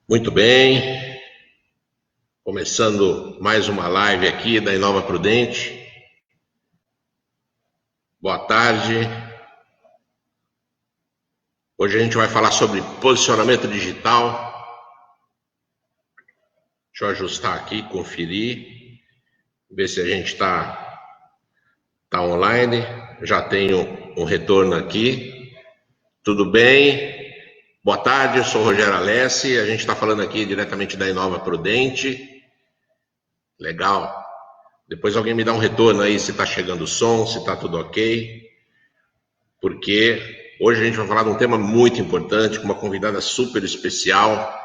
Muito bem, começando mais uma live aqui da Inova Prudente. Boa tarde. Hoje a gente vai falar sobre posicionamento digital. Deixa eu ajustar aqui, conferir, ver se a gente está online. Já tenho um retorno aqui. Tudo bem? Boa tarde, eu sou o Rogério Alessi. A gente está falando aqui diretamente da Inova Prudente. Legal. Depois alguém me dá um retorno aí se está chegando o som, se está tudo ok. Porque hoje a gente vai falar de um tema muito importante, com uma convidada super especial,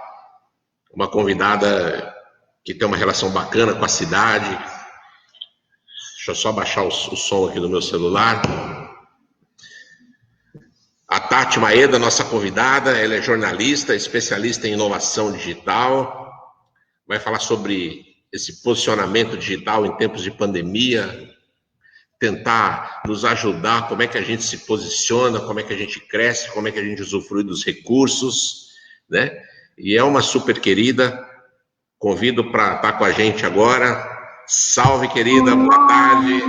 uma convidada que tem uma relação bacana com a cidade. Deixa eu só baixar o som aqui do meu celular. A Tati Maeda, nossa convidada, ela é jornalista, especialista em inovação digital, vai falar sobre esse posicionamento digital em tempos de pandemia, tentar nos ajudar, como é que a gente se posiciona, como é que a gente cresce, como é que a gente usufrui dos recursos, né? E é uma super querida, convido para estar com a gente agora. Salve, querida, boa tarde.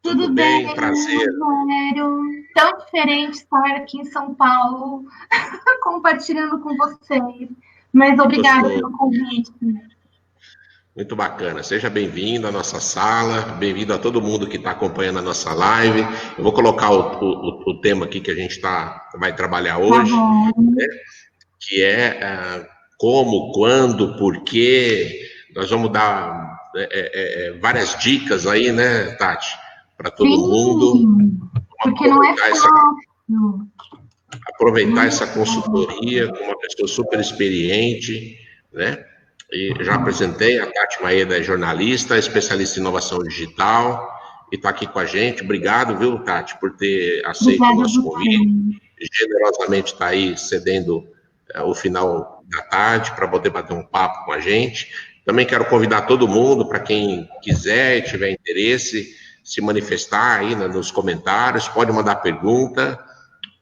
Tudo bem, Prazer. Rogério? Tão diferente estar aqui em São Paulo, compartilhando com vocês. Mas obrigada pelo convite. Muito bacana. Seja bem-vindo à nossa sala, bem-vindo a todo mundo que está acompanhando a nossa live. Eu vou colocar o tema aqui que a gente vai trabalhar hoje, né, que é como, quando, por quê. Nós vamos dar várias dicas aí, né, Tati, para todo mundo. Porque não é fácil. Aproveitar essa consultoria com uma pessoa super experiente, né? E já apresentei, a Tati Maeda é jornalista, especialista em inovação digital, e está aqui com a gente. Obrigado, viu, Tati, por ter aceito o nosso convite. Generosamente está aí cedendo o final da tarde para poder bater um papo com a gente. Também quero convidar todo mundo, para quem quiser e tiver interesse, se manifestar aí nos comentários, pode mandar pergunta,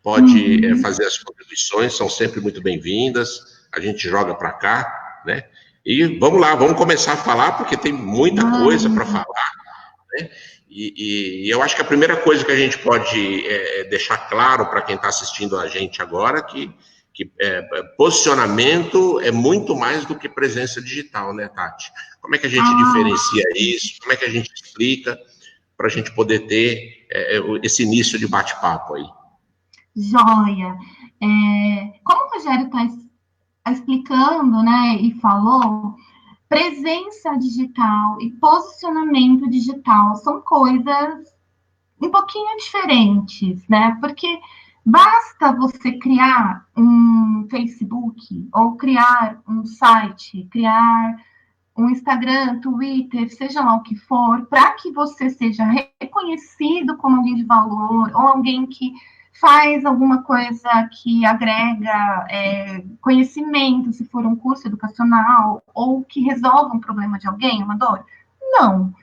pode fazer as contribuições, são sempre muito bem-vindas, a gente joga para cá, né? E vamos lá, vamos começar a falar, porque tem muita coisa para falar, né? E eu acho que a primeira coisa que a gente pode deixar claro para quem está assistindo a gente agora, que posicionamento é muito mais do que presença digital, né, Tati? Como é que a gente diferencia isso? Como é que a gente explica para a gente poder ter esse início de bate-papo aí? Joia. Como o Rogério está explicando, né, e falou, presença digital e posicionamento digital são coisas um pouquinho diferentes, né? Porque basta você criar um Facebook ou criar um site, criar um Instagram, Twitter, seja lá o que for, para que você seja reconhecido como alguém de valor ou alguém que faz alguma coisa que agrega conhecimento, se for um curso educacional, ou que resolve um problema de alguém, uma dor. Não.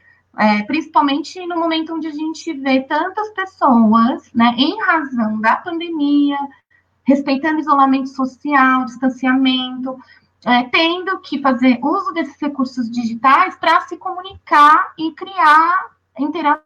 Principalmente no momento onde a gente vê tantas pessoas, né, em razão da pandemia, respeitando isolamento social, distanciamento, tendo que fazer uso desses recursos digitais para se comunicar e criar interação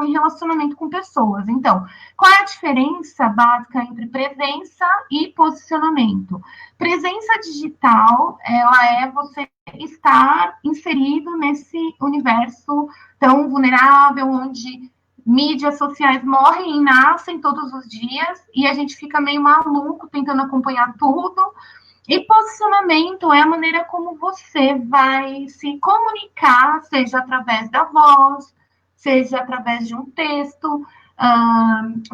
e relacionamento com pessoas. Então, qual é a diferença básica entre presença e posicionamento? Presença digital, ela é você estar inserido nesse universo tão vulnerável, onde mídias sociais morrem e nascem todos os dias, e a gente fica meio maluco tentando acompanhar tudo. E posicionamento é a maneira como você vai se comunicar, seja através da voz, seja através de um texto,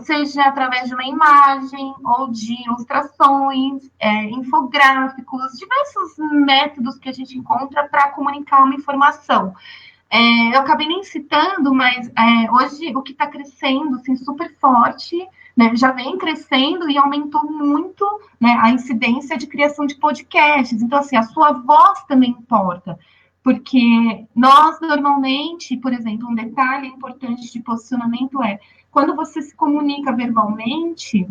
seja através de uma imagem ou de ilustrações, infográficos, diversos métodos que a gente encontra para comunicar uma informação. Eu acabei nem citando, mas hoje o que está crescendo assim, super forte, né, já vem crescendo e aumentou muito, né, a incidência de criação de podcasts. Então, assim, a sua voz também importa, porque nós normalmente, por exemplo, um detalhe importante de posicionamento é quando você se comunica verbalmente,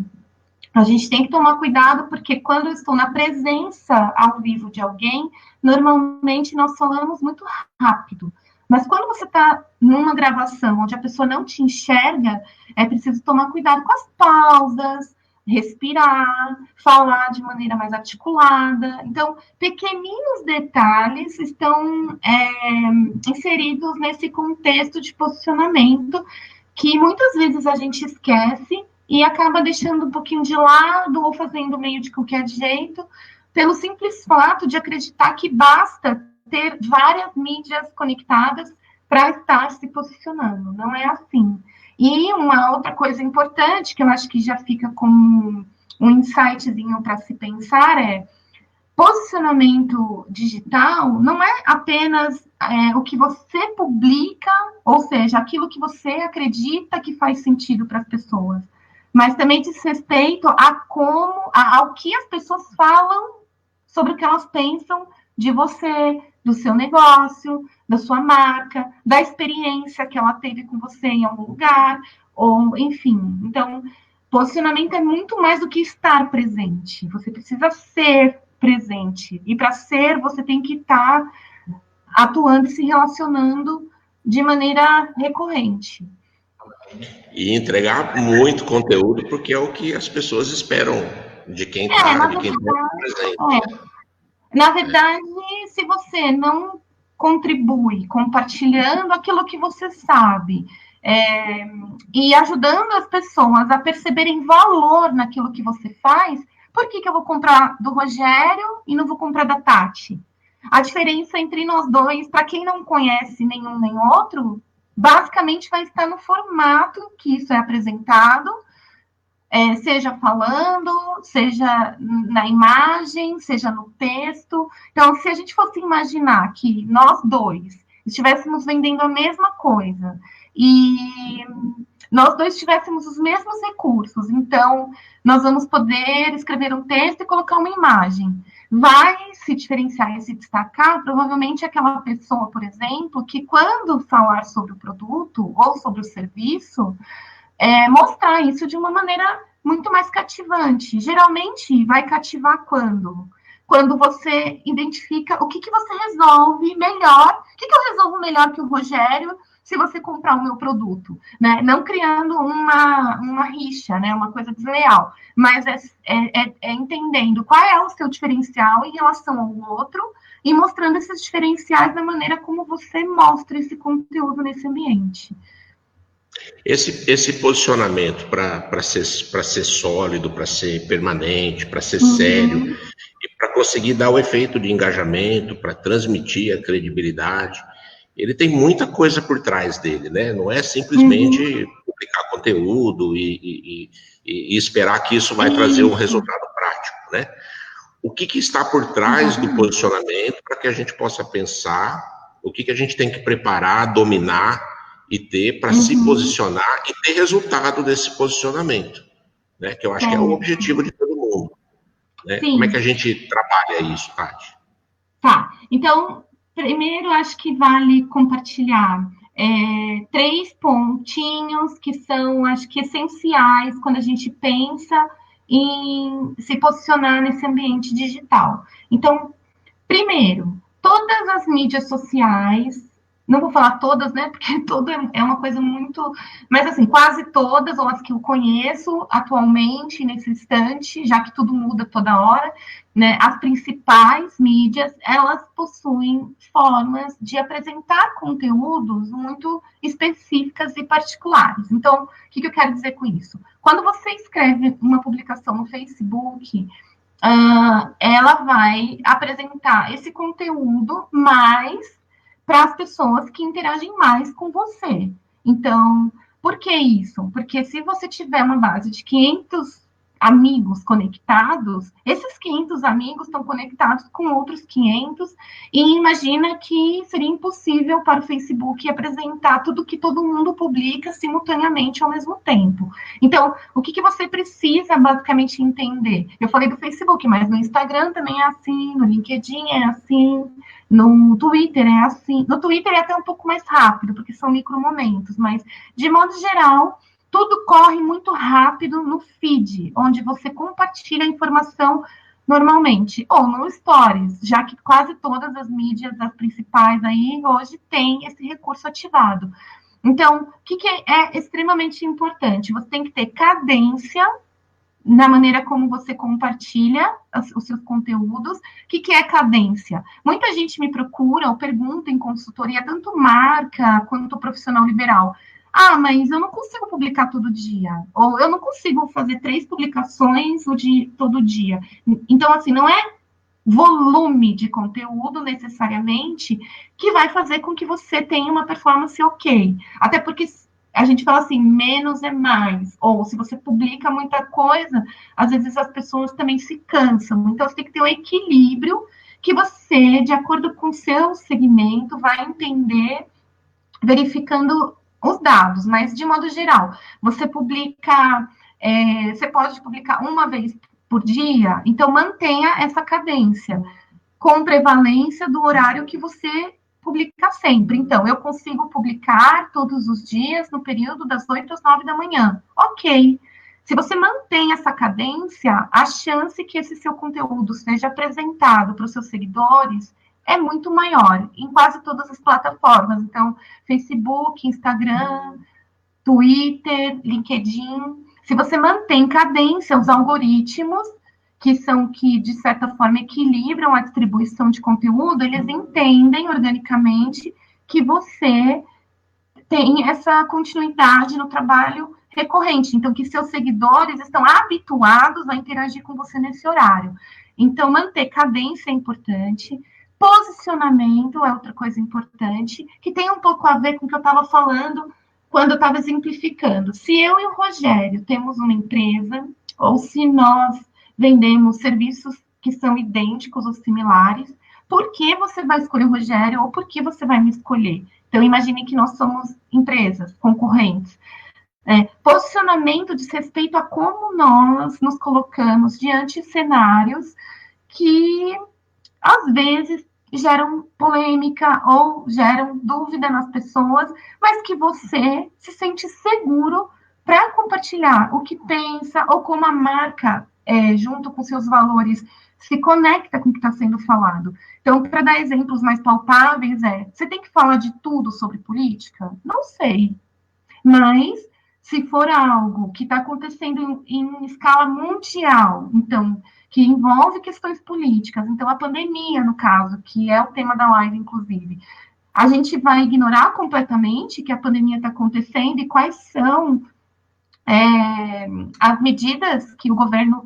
A gente tem que tomar cuidado, porque quando eu estou na presença ao vivo de alguém, normalmente nós falamos muito rápido. Mas quando você está numa gravação onde a pessoa não te enxerga, é preciso tomar cuidado com as pausas, respirar, falar de maneira mais articulada. Então, pequeninos detalhes estão inseridos nesse contexto de posicionamento que muitas vezes a gente esquece e acaba deixando um pouquinho de lado ou fazendo meio de qualquer jeito, pelo simples fato de acreditar que basta ter várias mídias conectadas para estar se posicionando. Não é assim. E uma outra coisa importante, que eu acho que já fica como um insightzinho para se pensar, é posicionamento digital não é apenas o que você publica, ou seja, aquilo que você acredita que faz sentido para as pessoas, mas também diz respeito ao que as pessoas falam sobre o que elas pensam de você, do seu negócio, da sua marca, da experiência que ela teve com você em algum lugar, ou enfim. Então, posicionamento é muito mais do que estar presente. Você precisa ser presente. E para ser, você tem que estar atuando e se relacionando de maneira recorrente. E entregar muito conteúdo, porque é o que as pessoas esperam de quem está presente. Na verdade, se você não contribui compartilhando aquilo que você sabe, e ajudando as pessoas a perceberem valor naquilo que você faz, por que eu vou comprar do Rogério e não vou comprar da Tati? A diferença entre nós dois, para quem não conhece nenhum nem outro, basicamente vai estar no formato que isso é apresentado, seja falando, seja na imagem, seja no texto. Então, se a gente fosse imaginar que nós dois estivéssemos vendendo a mesma coisa e nós dois tivéssemos os mesmos recursos, então nós vamos poder escrever um texto e colocar uma imagem. Vai se diferenciar e se destacar, provavelmente, aquela pessoa, por exemplo, que quando falar sobre o produto ou sobre o serviço, mostrar isso de uma maneira muito mais cativante. Geralmente, vai cativar quando? Quando você identifica o que você resolve melhor. O que eu resolvo melhor que o Rogério se você comprar o meu produto? Né? Não criando uma rixa, né? Uma coisa desleal, mas entendendo qual é o seu diferencial em relação ao outro e mostrando esses diferenciais da maneira como você mostra esse conteúdo nesse ambiente. Esse posicionamento para ser sólido, para ser permanente, para ser sério, e para conseguir dar o efeito de engajamento, para transmitir a credibilidade, ele tem muita coisa por trás dele, né? Não é simplesmente publicar conteúdo e esperar que isso vai trazer um resultado prático, né? O que está por trás do posicionamento para que a gente possa pensar o que a gente tem que preparar, dominar e ter para se posicionar e ter resultado desse posicionamento, né? Que eu acho que é o objetivo de todo mundo, né? Como é que a gente trabalha isso, Tati? Tá, então, primeiro acho que vale compartilhar 3 pontinhos que são, acho que, essenciais quando a gente pensa em se posicionar nesse ambiente digital. Então, primeiro, todas as mídias sociais, não vou falar todas, né, porque toda é uma coisa muito, mas assim, quase todas, ou as que eu conheço atualmente, nesse instante, já que tudo muda toda hora, né, as principais mídias, elas possuem formas de apresentar conteúdos muito específicas e particulares. Então, o que eu quero dizer com isso? Quando você escreve uma publicação no Facebook, ela vai apresentar esse conteúdo mais para as pessoas que interagem mais com você. Então, por que isso? Porque se você tiver uma base de 500 amigos conectados, esses 500 amigos estão conectados com outros 500, e imagina que seria impossível para o Facebook apresentar tudo que todo mundo publica simultaneamente ao mesmo tempo. Então, o que você precisa basicamente entender? Eu falei do Facebook, mas no Instagram também é assim, no LinkedIn é assim, no Twitter é assim. No Twitter é até um pouco mais rápido, porque são micromomentos, mas, de modo geral, tudo corre muito rápido no feed, onde você compartilha a informação normalmente, ou no Stories, já que quase todas as mídias, as principais aí, hoje têm esse recurso ativado. Então, o que é extremamente importante? Você tem que ter cadência na maneira como você compartilha os seus conteúdos. O que é cadência? Muita gente me procura ou pergunta em consultoria, tanto marca quanto profissional liberal. Ah, mas eu não consigo publicar todo dia. Ou eu não consigo fazer 3 publicações todo dia. Então, assim, não é volume de conteúdo necessariamente que vai fazer com que você tenha uma performance ok. Até porque a gente fala assim, menos é mais. Ou se você publica muita coisa, às vezes as pessoas também se cansam. Então, você tem que ter um equilíbrio que você, de acordo com o seu segmento, vai entender verificando os dados. Mas, de modo geral, você publica... você pode publicar uma vez por dia, então mantenha essa cadência, com prevalência do horário que você publica sempre. Então, eu consigo publicar todos os dias no período das 8 às 9 da manhã. Ok. Se você mantém essa cadência, a chance que esse seu conteúdo seja apresentado para os seus seguidores é muito maior, em quase todas as plataformas. Então, Facebook, Instagram, Twitter, LinkedIn. Se você mantém cadência, os algoritmos, que são que, de certa forma, equilibram a distribuição de conteúdo, eles entendem organicamente que você tem essa continuidade no trabalho recorrente. Então, que seus seguidores estão habituados a interagir com você nesse horário. Então, manter cadência é importante. Posicionamento é outra coisa importante, que tem um pouco a ver com o que eu estava falando quando eu estava exemplificando. Se eu e o Rogério temos uma empresa, ou se nós vendemos serviços que são idênticos ou similares, por que você vai escolher o Rogério ou por que você vai me escolher? Então, imagine que nós somos empresas concorrentes. Posicionamento diz respeito a como nós nos colocamos diante de cenários que, às vezes, geram polêmica ou geram dúvida nas pessoas, mas que você se sente seguro para compartilhar o que pensa ou como a marca, junto com seus valores, se conecta com o que está sendo falado. Então, para dar exemplos mais palpáveis, você tem que falar de tudo sobre política? Não sei. Mas, se for algo que está acontecendo em escala mundial, então, que envolve questões políticas, então a pandemia, no caso, que é o tema da live, inclusive, a gente vai ignorar completamente que a pandemia está acontecendo e quais são as medidas que o governo,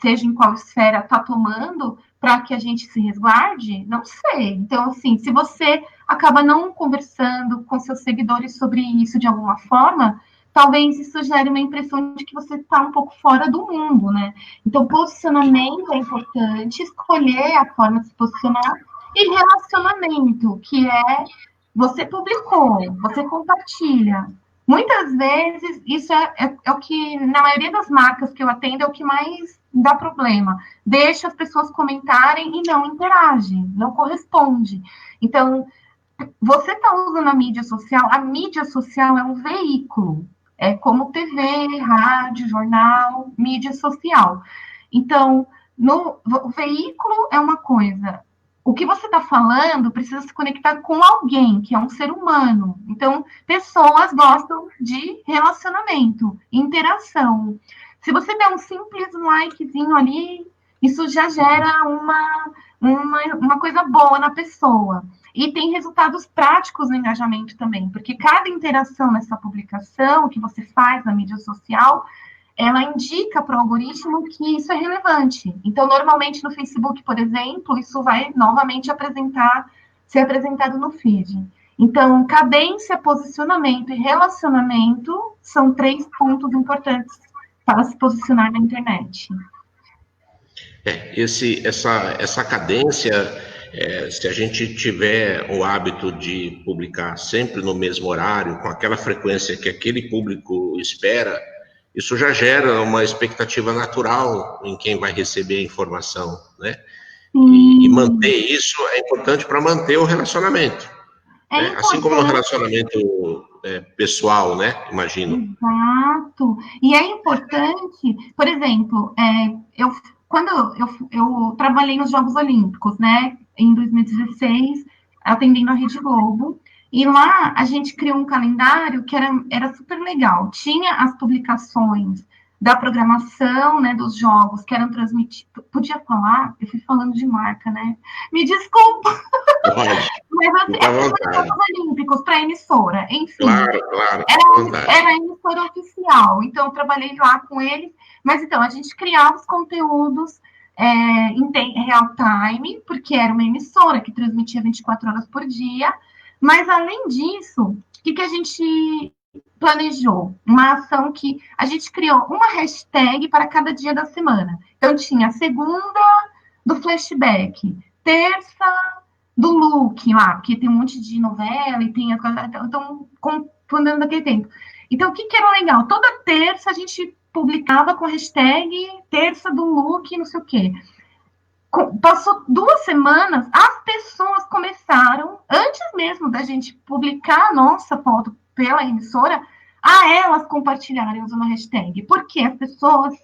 seja em qual esfera, está tomando para que a gente se resguarde? Não sei. Então, assim, se você acaba não conversando com seus seguidores sobre isso de alguma forma, talvez isso gere uma impressão de que você está um pouco fora do mundo, né? Então, posicionamento é importante, escolher a forma de se posicionar, e relacionamento, que é você publicou, você compartilha. Muitas vezes, isso é o que, na maioria das marcas que eu atendo, é o que mais dá problema. Deixa as pessoas comentarem e não interage, não corresponde. Então, você está usando a mídia social é um veículo, é como TV, rádio, jornal, mídia social. Então, o veículo é uma coisa, o que você está falando precisa se conectar com alguém, que é um ser humano. Então, pessoas gostam de relacionamento, interação. Se você der um simples likezinho ali, isso já gera uma coisa boa na pessoa. E tem resultados práticos no engajamento também, porque cada interação nessa publicação que você faz na mídia social, ela indica para o algoritmo que isso é relevante. Então, normalmente no Facebook, por exemplo, isso vai novamente ser apresentado no feed. Então, cadência, posicionamento e relacionamento são 3 pontos importantes para se posicionar na internet. Essa cadência, se a gente tiver o hábito de publicar sempre no mesmo horário, com aquela frequência que aquele público espera, isso já gera uma expectativa natural em quem vai receber a informação, né? E manter isso é importante para manter o relacionamento. Né? Assim como no relacionamento pessoal, né? Imagino. Exato. E é importante, por exemplo, quando eu trabalhei nos Jogos Olímpicos, né, em 2016, atendendo a Rede Globo, e lá a gente criou um calendário que era super legal. Tinha as publicações da programação, né, dos jogos que eram transmitidos. Podia falar? Eu fui falando de marca, né? Me desculpa. Pode. Mas assim, Fica à vontade. Jogos Olímpicos para a emissora, enfim. Claro, Era a emissora oficial, então eu trabalhei lá com eles. Mas então, a gente criava os conteúdos em real time, porque era uma emissora que transmitia 24 horas por dia. Mas, além disso, o que a gente planejou? Uma ação que a gente criou uma hashtag para cada dia da semana. Então, tinha segunda do flashback, terça do look lá, porque tem um monte de novela e tem as coisas. Então, andando daquele tempo. Então, o que era legal? Toda terça a gente publicava com a hashtag terça do look, não sei o quê. Passou 2 semanas, as pessoas começaram, antes mesmo da gente publicar a nossa foto pela emissora, a elas compartilharem usando a hashtag, porque as pessoas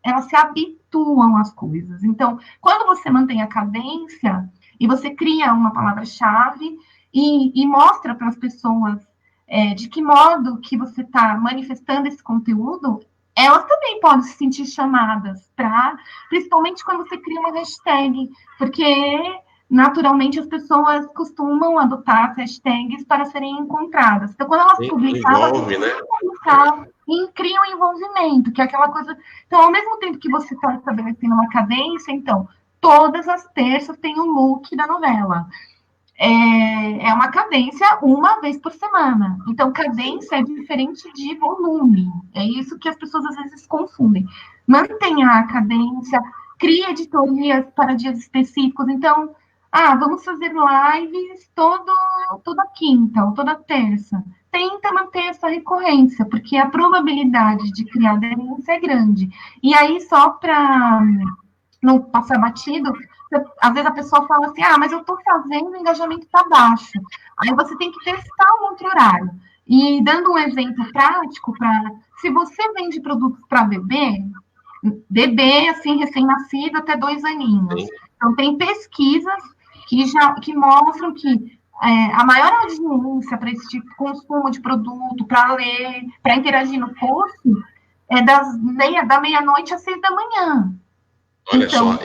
elas se habituam às coisas. Então, quando você mantém a cadência e você cria uma palavra-chave e mostra para as pessoas de que modo que você está manifestando esse conteúdo, elas também podem se sentir chamadas principalmente quando você cria uma hashtag, porque naturalmente as pessoas costumam adotar as hashtags para serem encontradas. Então, quando elas publicavam, né? E criam envolvimento, que é aquela coisa. Então, ao mesmo tempo que você está estabelecendo uma cadência, então, todas as terças tem um look da novela. É uma cadência uma vez por semana. Então, cadência é diferente de volume. É isso que as pessoas às vezes confundem. Mantenha a cadência, crie editorias para dias específicos. Então, vamos fazer lives toda quinta ou toda terça. Tenta manter essa recorrência, porque a probabilidade de criar aderência é grande. E aí, só para não passar batido, às vezes a pessoa fala assim, mas eu estou fazendo, o engajamento está baixo. Aí você tem que testar um outro horário. E dando um exemplo prático, se você vende produtos para bebê, assim, recém-nascido, até 2 aninhos. Sim. Então, tem pesquisas que mostram que a maior audiência para esse tipo de consumo de produto, para ler, para interagir no post, é da meia-noite às 6 da manhã. Olha só,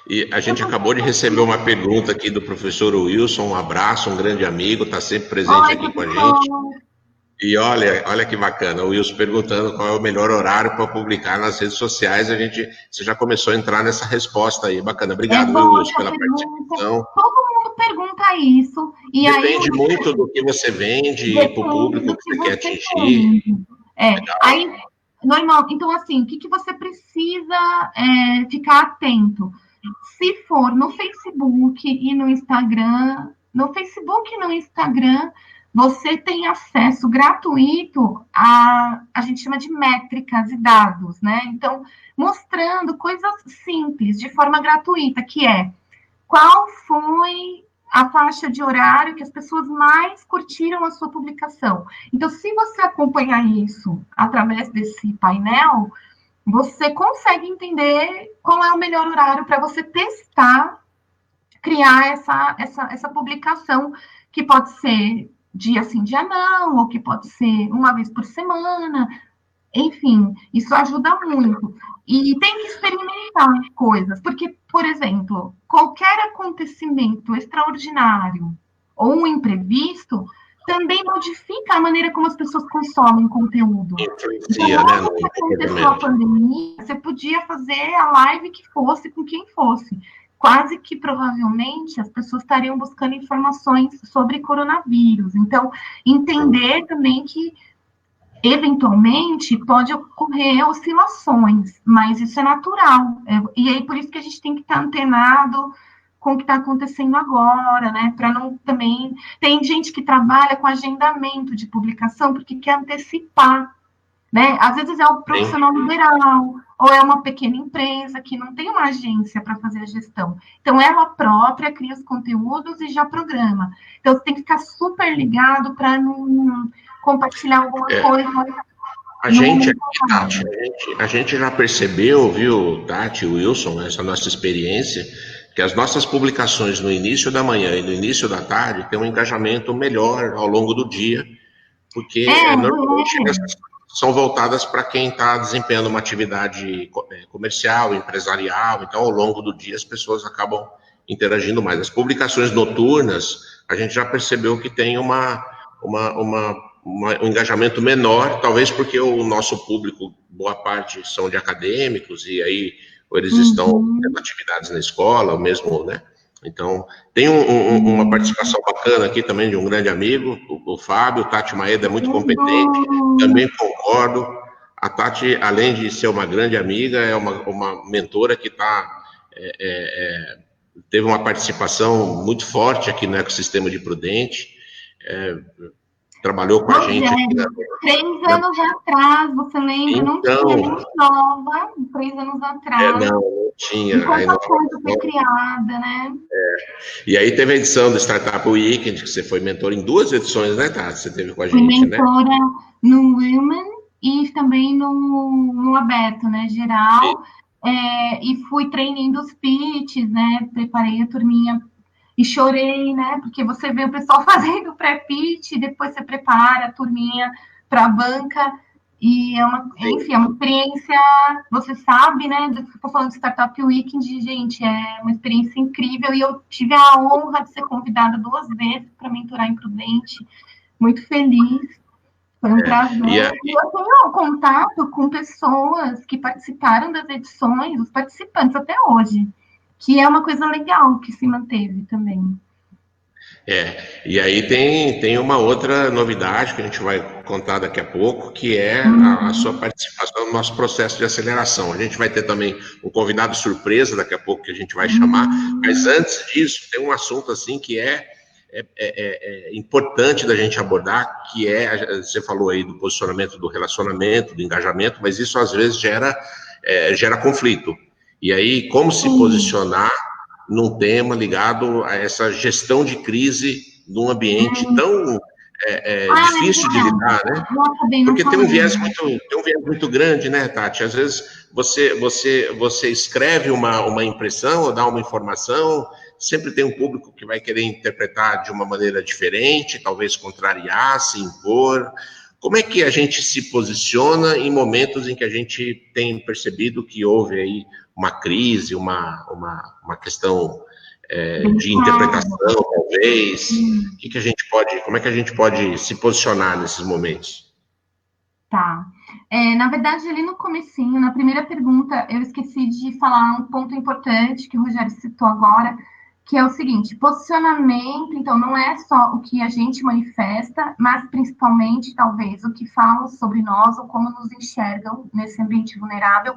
e a gente acabou de receber uma pergunta aqui do professor Wilson, um abraço, um grande amigo, está sempre presente aqui com a gente. E olha que bacana, o Wilson perguntando qual é o melhor horário para publicar nas redes sociais, você já começou a entrar nessa resposta aí, bacana. Obrigado, Wilson, pela participação. Todo mundo pergunta isso. E depende muito do que você vende para o público que você quer atingir. Aí, normal. Então, assim, o que você precisa ficar atento? Se for no Facebook e no Instagram, você tem acesso gratuito a gente chama de métricas e dados, né? Então, mostrando coisas simples, de forma gratuita, que é qual foi a faixa de horário que as pessoas mais curtiram a sua publicação. Então, se você acompanhar isso através desse painel, você consegue entender qual é o melhor horário para você testar, criar essa publicação, que pode ser dia sim, dia não, ou que pode ser uma vez por semana. Enfim, isso ajuda muito. E tem que experimentar coisas, porque, por exemplo, qualquer acontecimento extraordinário ou um imprevisto também modifica a maneira como as pessoas consomem conteúdo. Influencia, né? Quando aconteceu a pandemia, você podia fazer a live que fosse com quem fosse. Quase que provavelmente as pessoas estariam buscando informações sobre coronavírus. Então, entender também que eventualmente pode ocorrer oscilações, mas isso é natural. E aí, por isso que a gente tem que estar antenado com o que está acontecendo agora, né? Para não também. Tem gente que trabalha com agendamento de publicação porque quer antecipar, né? Às vezes é o profissional liberal, ou é uma pequena empresa que não tem uma agência para fazer a gestão. Então, ela própria cria os conteúdos e já programa. Então, você tem que ficar super ligado para não compartilhar alguma coisa. Tati, a gente já percebeu, viu, Tati, Wilson, essa nossa experiência, que as nossas publicações no início da manhã e no início da tarde têm um engajamento melhor ao longo do dia, porque normalmente essas são voltadas para quem está desempenhando uma atividade comercial, empresarial, então ao longo do dia as pessoas acabam interagindo mais. As publicações noturnas, a gente já percebeu que tem um engajamento menor, talvez porque o nosso público, boa parte são de acadêmicos, e aí ou eles estão tendo atividades na escola, ou mesmo, né? Então, tem uma participação bacana aqui também de um grande amigo, o Fábio. Tati Maeda é muito competente, também concordo. A Tati, além de ser uma grande amiga, é uma mentora que teve uma participação muito forte aqui no ecossistema de Prudente, trabalhou com a gente. 3 anos atrás, você lembra? Então, não tinha muito nova, 3 anos atrás. Não tinha. Quanta coisa foi criada, né? E aí teve a edição do Startup Weekend, que você foi mentor em 2 edições, né, Tati? Você teve com a gente, né? Fui mentora no Women e também no aberto, né, geral. E fui treinando os pitches, né? Preparei a turminha e chorei, né? Porque você vê o pessoal fazendo pré-pitch, depois você prepara a turminha para a banca, e enfim, é uma experiência, você sabe, né? Estou falando de Startup Weekend, gente, é uma experiência incrível, e eu tive a honra de ser convidada 2 vezes para mentorar em Prudente, muito feliz, foi um prazer. E eu tenho contato com pessoas que participaram das edições, os participantes até hoje, que é uma coisa legal que se manteve também. E aí tem uma outra novidade que a gente vai contar daqui a pouco, que é a sua participação no nosso processo de aceleração. A gente vai ter também um convidado surpresa daqui a pouco que a gente vai chamar, mas antes disso, tem um assunto assim que é importante da gente abordar, que você falou aí do posicionamento do relacionamento, do engajamento, mas isso às vezes gera conflito. E aí, como se posicionar num tema ligado a essa gestão de crise num ambiente tão difícil de lidar, né? Porque tem um viés muito grande, né, Tati? Às vezes você escreve uma impressão ou dá uma informação, sempre tem um público que vai querer interpretar de uma maneira diferente, talvez contrariar, se impor. Como é que a gente se posiciona em momentos em que a gente tem percebido que houve aí uma crise, uma questão de interpretação, talvez? Como é que a gente pode se posicionar nesses momentos? Tá. Na verdade, ali no comecinho, na primeira pergunta, eu esqueci de falar um ponto importante que o Rogério citou agora, que é o seguinte: posicionamento, então, não é só o que a gente manifesta, mas principalmente, talvez, o que falam sobre nós ou como nos enxergam nesse ambiente vulnerável.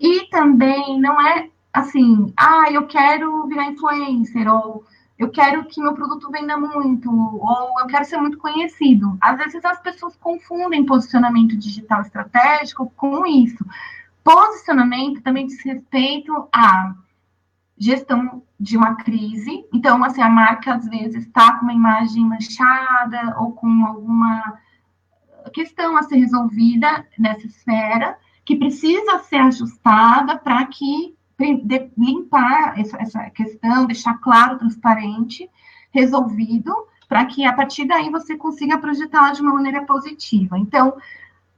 E também não é assim, eu quero virar influencer, ou eu quero que meu produto venda muito, ou eu quero ser muito conhecido. Às vezes as pessoas confundem posicionamento digital estratégico com isso. Posicionamento também diz respeito à gestão de uma crise. Então, assim, a marca às vezes está com uma imagem manchada ou com alguma questão a ser resolvida nessa esfera, que precisa ser ajustada para que limpar essa questão, deixar claro, transparente, resolvido, para que a partir daí você consiga projetá-la de uma maneira positiva. Então,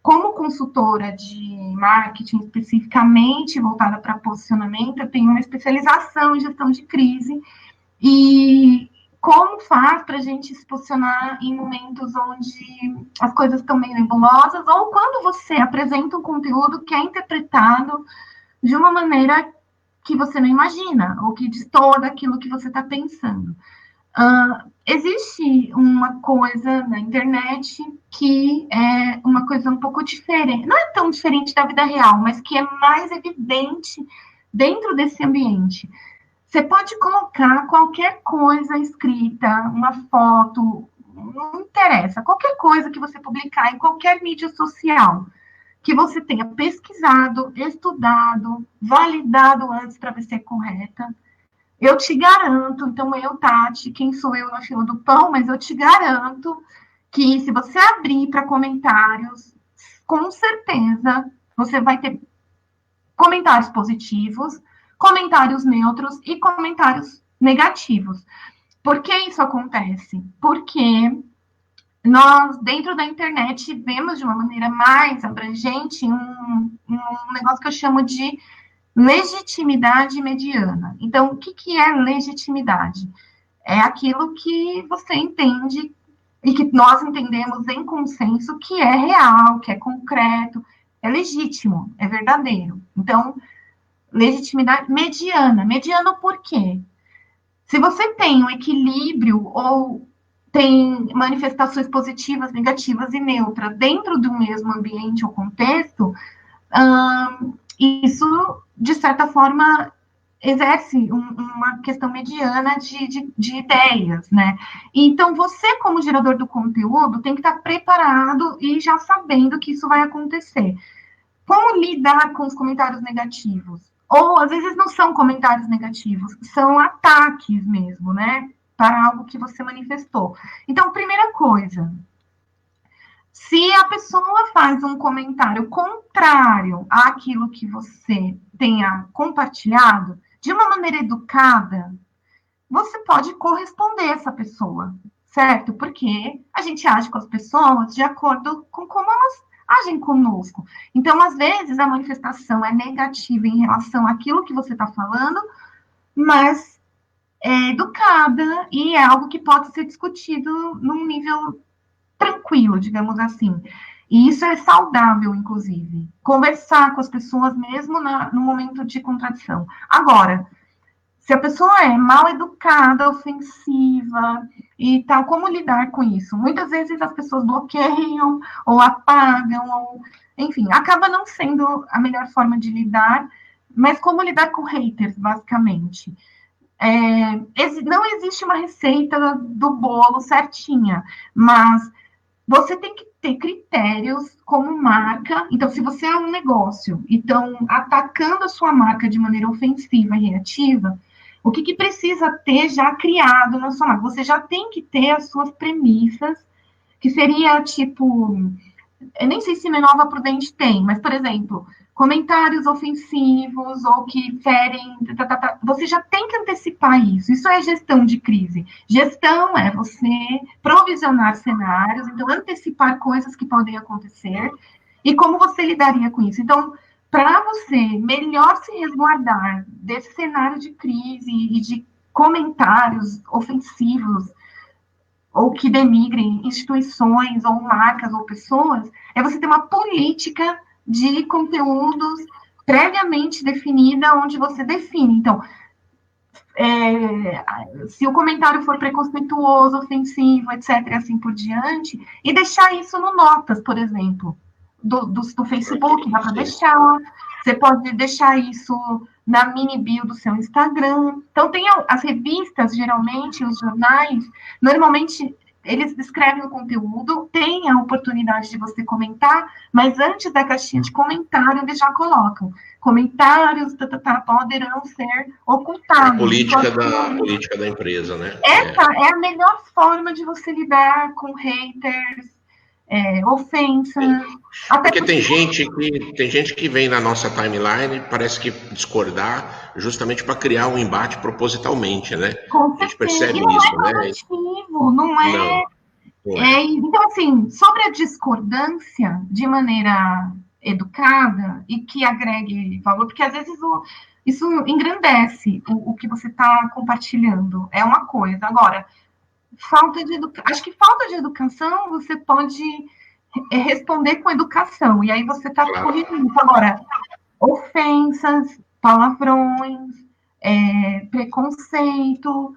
como consultora de marketing especificamente voltada para posicionamento, eu tenho uma especialização em gestão de crise. E como faz para a gente se posicionar em momentos onde as coisas estão meio nebulosas, ou quando você apresenta um conteúdo que é interpretado de uma maneira que você não imagina, ou que destoa daquilo que você está pensando. Existe uma coisa na internet que é uma coisa um pouco diferente, não é tão diferente da vida real, mas que é mais evidente dentro desse ambiente. Você pode colocar qualquer coisa escrita, uma foto, não interessa, qualquer coisa que você publicar em qualquer mídia social, que você tenha pesquisado, estudado, validado antes para ver se é correta. Eu te garanto, então eu, Tati, quem sou eu na fila do pão, mas eu te garanto que se você abrir para comentários, com certeza você vai ter comentários positivos, comentários neutros e comentários negativos. Por que isso acontece? Porque nós, dentro da internet, vemos de uma maneira mais abrangente um negócio que eu chamo de legitimidade mediana. Então, o que é legitimidade? É aquilo que você entende e que nós entendemos em consenso que é real, que é concreto, é legítimo, é verdadeiro. Então, legitimidade mediana. Mediano por quê? Se você tem um equilíbrio ou tem manifestações positivas, negativas e neutras dentro do mesmo ambiente ou contexto, isso, de certa forma, exerce uma questão mediana de ideias, né? Então, você, como gerador do conteúdo, tem que estar preparado e já sabendo que isso vai acontecer. Como lidar com os comentários negativos? Ou, às vezes, não são comentários negativos, são ataques mesmo, né? Para algo que você manifestou. Então, primeira coisa, se a pessoa faz um comentário contrário àquilo que você tenha compartilhado, de uma maneira educada, você pode corresponder a essa pessoa, certo? Porque a gente age com as pessoas de acordo com como elas agem conosco. Então, às vezes, a manifestação é negativa em relação àquilo que você está falando, mas é educada e é algo que pode ser discutido num nível tranquilo, digamos assim. E isso é saudável, inclusive. Conversar com as pessoas mesmo no momento de contradição. Agora, se a pessoa é mal educada, ofensiva e tal, como lidar com isso? Muitas vezes as pessoas bloqueiam ou apagam, ou, enfim, acaba não sendo a melhor forma de lidar, mas como lidar com haters, basicamente. Não existe uma receita do bolo certinha, mas você tem que ter critérios como marca. Então, se você é um negócio e estão atacando a sua marca de maneira ofensiva e reativa, o que precisa ter já criado na sua marca? Você já tem que ter as suas premissas, que seria tipo, eu nem sei se Menova Prudente tem, mas, por exemplo, comentários ofensivos ou que ferem, você já tem que antecipar isso. Isso é gestão de crise. Gestão é você provisionar cenários, então antecipar coisas que podem acontecer e como você lidaria com isso. Então, para você melhor se resguardar desse cenário de crise e de comentários ofensivos ou que denigrem instituições ou marcas ou pessoas, é você ter uma política de conteúdos previamente definida, onde você define. Então, se o comentário for preconceituoso, ofensivo, etc., assim por diante, e deixar isso no Notas, por exemplo, do Facebook, dá para deixar. Você pode deixar isso na mini bio do seu Instagram. Então, tem as revistas, geralmente, os jornais, normalmente eles descrevem o conteúdo, tem a oportunidade de você comentar, mas antes da caixinha de comentário, eles já colocam. Comentários poderão ser ocultados. A política da empresa, né? Essa é a melhor forma de você lidar com haters, ofensas. Porque tem gente que vem na nossa timeline, parece que discordar, justamente para criar um embate propositalmente, né? A gente percebe isso, né? Não é. Então, assim, sobre a discordância de maneira educada e que agregue valor, porque às vezes isso engrandece o que você está compartilhando, é uma coisa. Agora, acho que falta de educação você pode responder com educação, e aí você está corrigindo. Agora, ofensas, palavrões, preconceito,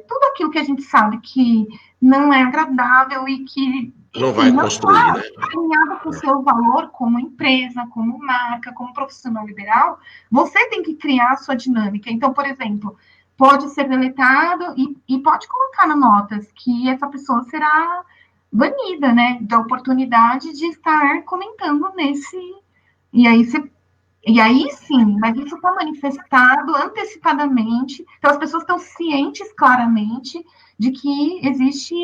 tudo aquilo que a gente sabe que não é agradável e que não vai construir, né? Alinhado com o seu valor como empresa, como marca, como profissional liberal, você tem que criar a sua dinâmica. Então, por exemplo, pode ser deletado e pode colocar no notas que essa pessoa será banida, né, da oportunidade de estar comentando nesse, e aí você, e aí sim, mas isso está manifestado antecipadamente, então as pessoas estão cientes claramente de que existe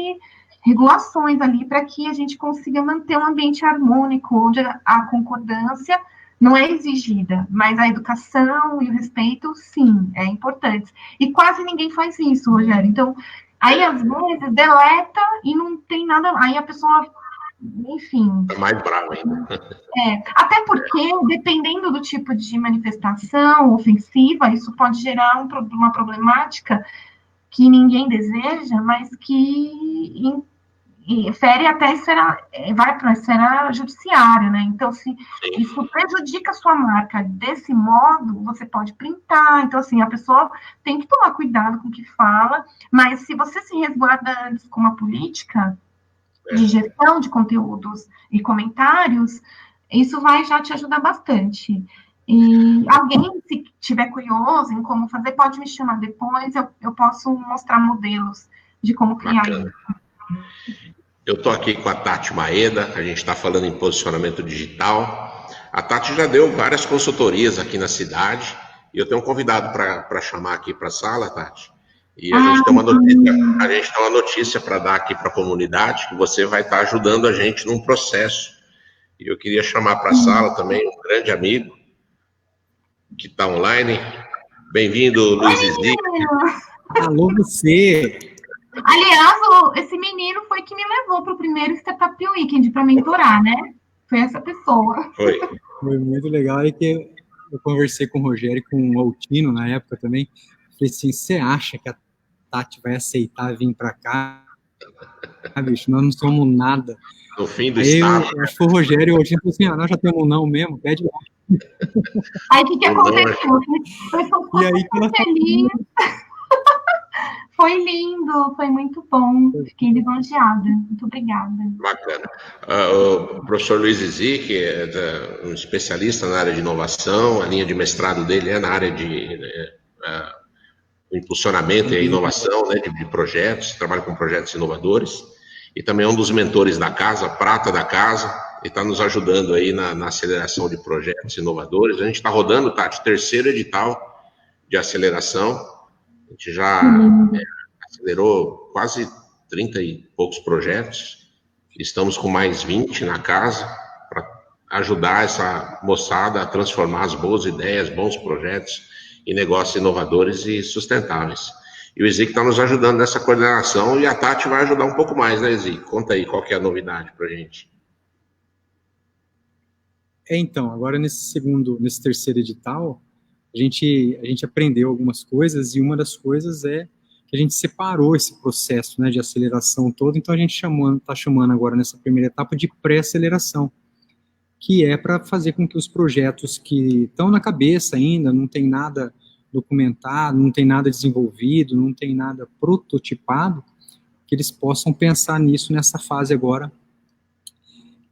regulações ali para que a gente consiga manter um ambiente harmônico, onde a concordância não é exigida, mas a educação e o respeito, sim, é importante. E quase ninguém faz isso, Rogério. Então, aí às vezes deleta e não tem nada, aí a pessoa, enfim. É mais bravo ainda. Até porque, dependendo do tipo de manifestação ofensiva, isso pode gerar uma problemática que ninguém deseja, mas que fere até a esfera, vai para a esfera judiciária, né? Então, se isso prejudica a sua marca desse modo, você pode printar. Então, assim, a pessoa tem que tomar cuidado com o que fala, mas se você se resguarda antes com uma política de gestão de conteúdos e comentários, isso vai já te ajudar bastante. E alguém, se tiver curioso em como fazer, pode me chamar depois, eu posso mostrar modelos de como criar isso. Eu estou aqui com a Tati Maeda, a gente está falando em posicionamento digital. A Tati já deu várias consultorias aqui na cidade, e eu tenho um convidado para chamar aqui para a sala, Tati. E a gente tem uma notícia para dar aqui para a comunidade, que você vai estar ajudando a gente num processo. E eu queria chamar para a sala também um grande amigo que está online. Bem-vindo, Luiz Zizi. Alô, você! Aliás, esse menino foi que me levou para o primeiro Startup Weekend para mentorar, né? Foi essa pessoa. Foi muito legal. Aí que eu conversei com o Rogério e com o Altino na época também. Falei assim, você acha que a Tati vai aceitar vir para cá? Bicho, nós não somos nada. No fim do aí eu acho que foi o Rogério e o Altino falaram assim, nós já temos um não mesmo, pede lá. Aí o que aconteceu? E aí que ela feliz. Foi lindo, foi muito bom. Fiquei lisonjeada. Muito obrigada. Bacana. O professor Luiz Zizi, que é um especialista na área de inovação, a linha de mestrado dele é na área de impulsionamento e inovação, né, de projetos, trabalha com projetos inovadores, e também é um dos mentores da casa, prata da casa, e está nos ajudando aí na aceleração de projetos inovadores. A gente está rodando, Tati, terceiro edital de aceleração. A gente já acelerou quase 30 e poucos projetos. Estamos com mais 20 na casa para ajudar essa moçada a transformar as boas ideias, bons projetos em negócios inovadores e sustentáveis. E o Ezik está nos ajudando nessa coordenação e a Tati vai ajudar um pouco mais, né, Ezik? Conta aí qual que é a novidade para a gente. Então, agora nesse terceiro edital, a gente aprendeu algumas coisas, e uma das coisas é que a gente separou esse processo, né, de aceleração todo. Então a gente está chamando agora nessa primeira etapa de pré-aceleração, que é para fazer com que os projetos que estão na cabeça ainda, não tem nada documentado, não tem nada desenvolvido, não tem nada prototipado, que eles possam pensar nisso nessa fase agora,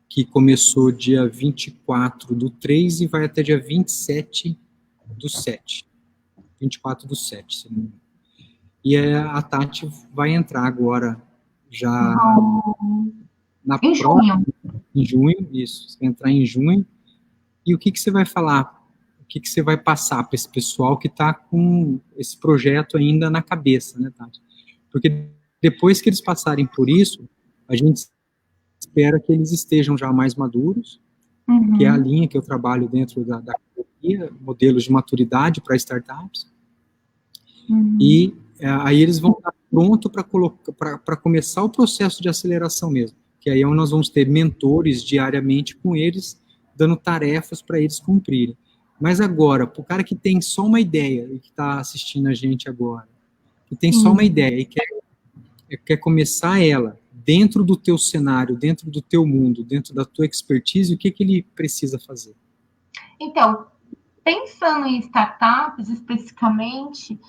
que começou dia 24/3 e vai até dia 27/7. 24/7, se não me engano. E a Tati vai entrar agora, já na prova, em junho, isso, você vai entrar em junho. E o que você vai falar? O que você vai passar para esse pessoal que está com esse projeto ainda na cabeça, né, Tati? Porque depois que eles passarem por isso, a gente espera que eles estejam já mais maduros, que é a linha que eu trabalho dentro da academia, modelos de maturidade para startups. E aí eles vão estar prontos para começar o processo de aceleração mesmo, que aí é onde nós vamos ter mentores diariamente com eles, dando tarefas para eles cumprirem. Mas agora, para o cara que tem só uma ideia, e que está assistindo a gente agora, que tem só uma ideia e quer começar ela dentro do teu cenário, dentro do teu mundo, dentro da tua expertise, o que ele precisa fazer? Então, pensando em startups especificamente,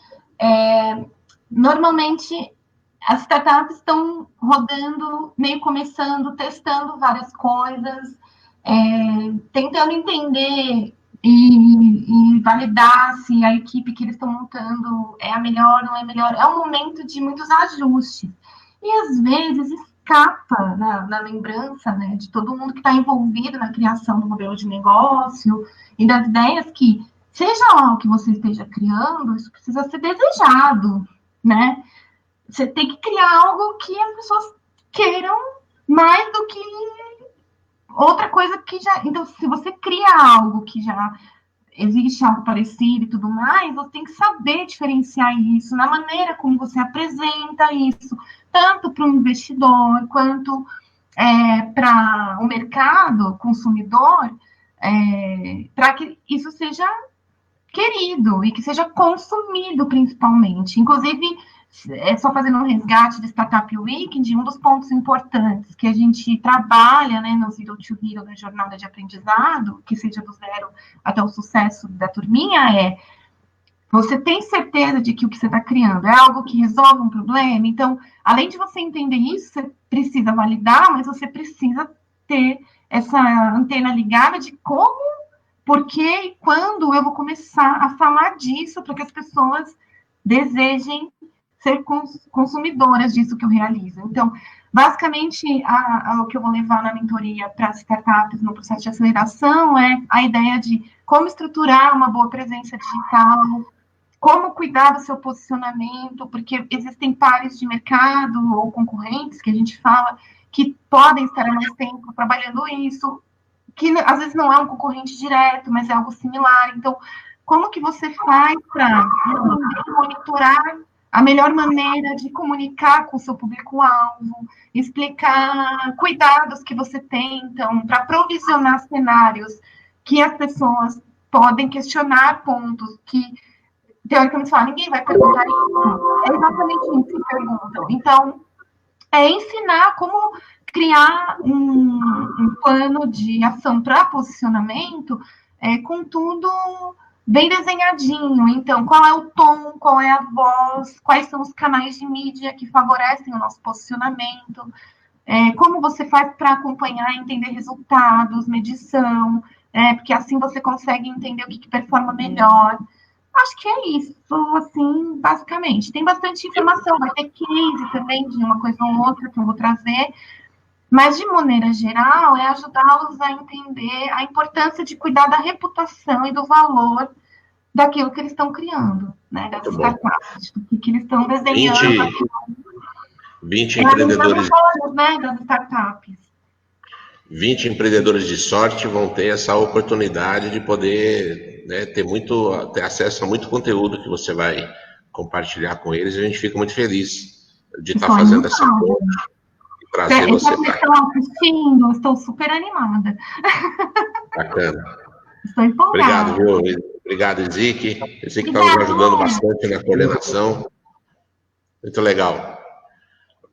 normalmente as startups estão rodando, meio começando, testando várias coisas, tentando entender e validar se a equipe que eles estão montando é a melhor, não é melhor. É um momento de muitos ajustes. E às vezes escapa na lembrança, né, de todo mundo que está envolvido na criação do modelo de negócio e das ideias que, seja lá o que você esteja criando, isso precisa ser desejado, né? Você tem que criar algo que as pessoas queiram mais do que outra coisa que já... Então, se você cria algo que já existe algo parecido e tudo mais, você tem que saber diferenciar isso na maneira como você apresenta isso, tanto para o investidor quanto para o mercado consumidor, para que isso seja querido e que seja consumido principalmente. Inclusive, só fazendo um resgate de Startup Weekend, um dos pontos importantes que a gente trabalha, né, no Zero to Hero, na jornada de aprendizado, que seja do zero até o sucesso da turminha, você tem certeza de que o que você está criando é algo que resolve um problema? Então, além de você entender isso, você precisa validar, mas você precisa ter essa antena ligada de como, por que e quando eu vou começar a falar disso para que as pessoas desejem ser consumidoras disso que eu realizo. Então, basicamente, o que eu vou levar na mentoria para as startups no processo de aceleração é a ideia de como estruturar uma boa presença digital, como cuidar do seu posicionamento, porque existem pares de mercado ou concorrentes que a gente fala que podem estar há mais tempo trabalhando isso, que às vezes não é um concorrente direto, mas é algo similar. Então, como que você faz para monitorar a melhor maneira de comunicar com o seu público-alvo, explicar cuidados que você tem, então, para provisionar cenários que as pessoas podem questionar pontos que, teoricamente, ninguém vai perguntar isso. É exatamente isso que perguntam. Então, ensinar como criar um plano de ação para posicionamento, com tudo bem desenhadinho. Então, qual é o tom, qual é a voz, quais são os canais de mídia que favorecem o nosso posicionamento, como você faz para acompanhar e entender resultados, medição, porque assim você consegue entender o que performa melhor. Acho que é isso, assim, basicamente. Tem bastante informação, vai ter case também de uma coisa ou outra que eu vou trazer, mas, de maneira geral, é ajudá-los a entender a importância de cuidar da reputação e do valor daquilo que eles estão criando, né? Das startups, do que eles estão desenhando. 20 empreendedores, né, das startups. 20 empreendedores de sorte vão ter essa oportunidade de poder, né, ter acesso a muito conteúdo que você vai compartilhar com eles, e a gente fica muito feliz de estar fazendo essa ponte e trazer você para cá. Assistindo, estou super animada. Bacana. Estou empolgada. Obrigado, viu? Obrigado, Ezik. Ezik está nos ajudando bastante na coordenação. Muito legal.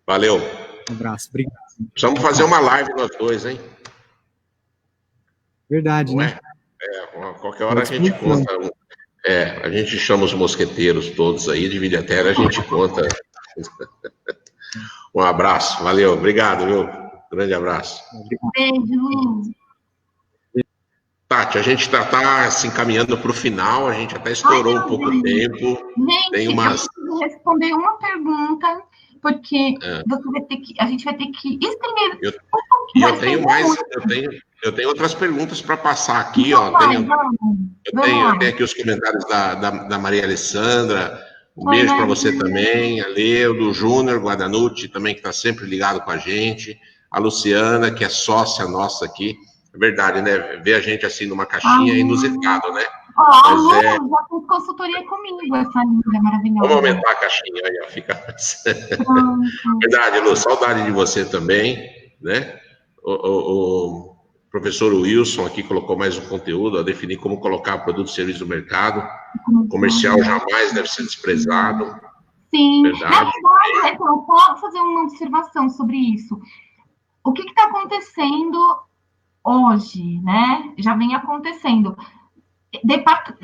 Valeu. Um abraço, obrigado. Precisamos fazer uma live nós dois, hein? Verdade, não né? Qualquer hora a gente conta. A gente chama os mosqueteiros todos aí, divide a tela, a gente conta. Um abraço, valeu, obrigado, viu? Grande abraço. Beijo. Tati, a gente está se encaminhando para o final, a gente até estourou um pouco o tempo. Gente, Tem eu preciso responder uma pergunta, porque a gente vai ter que estender eu tenho mais, eu tenho outras perguntas para passar aqui, ó. Eu tenho aqui os comentários da Maria Alessandra. Um beijo para você também, a Leo, do Júnior Guadanucci, também, que está sempre ligado com a gente. A Luciana, que é sócia nossa aqui. É verdade, né? Ver a gente assim numa caixinha é inusitado, né? A Lu já fez consultoria comigo, essa linda, maravilhosa. Vamos aumentar a caixinha aí, ó. Fica... Verdade, Lu, saudade de você também, né? O professor Wilson aqui colocou mais um conteúdo, a definir como colocar produto e serviço no mercado. O comercial jamais deve ser desprezado. Sim. Verdade. Então, eu posso fazer uma observação sobre isso. O que está acontecendo hoje, né? Já vem acontecendo.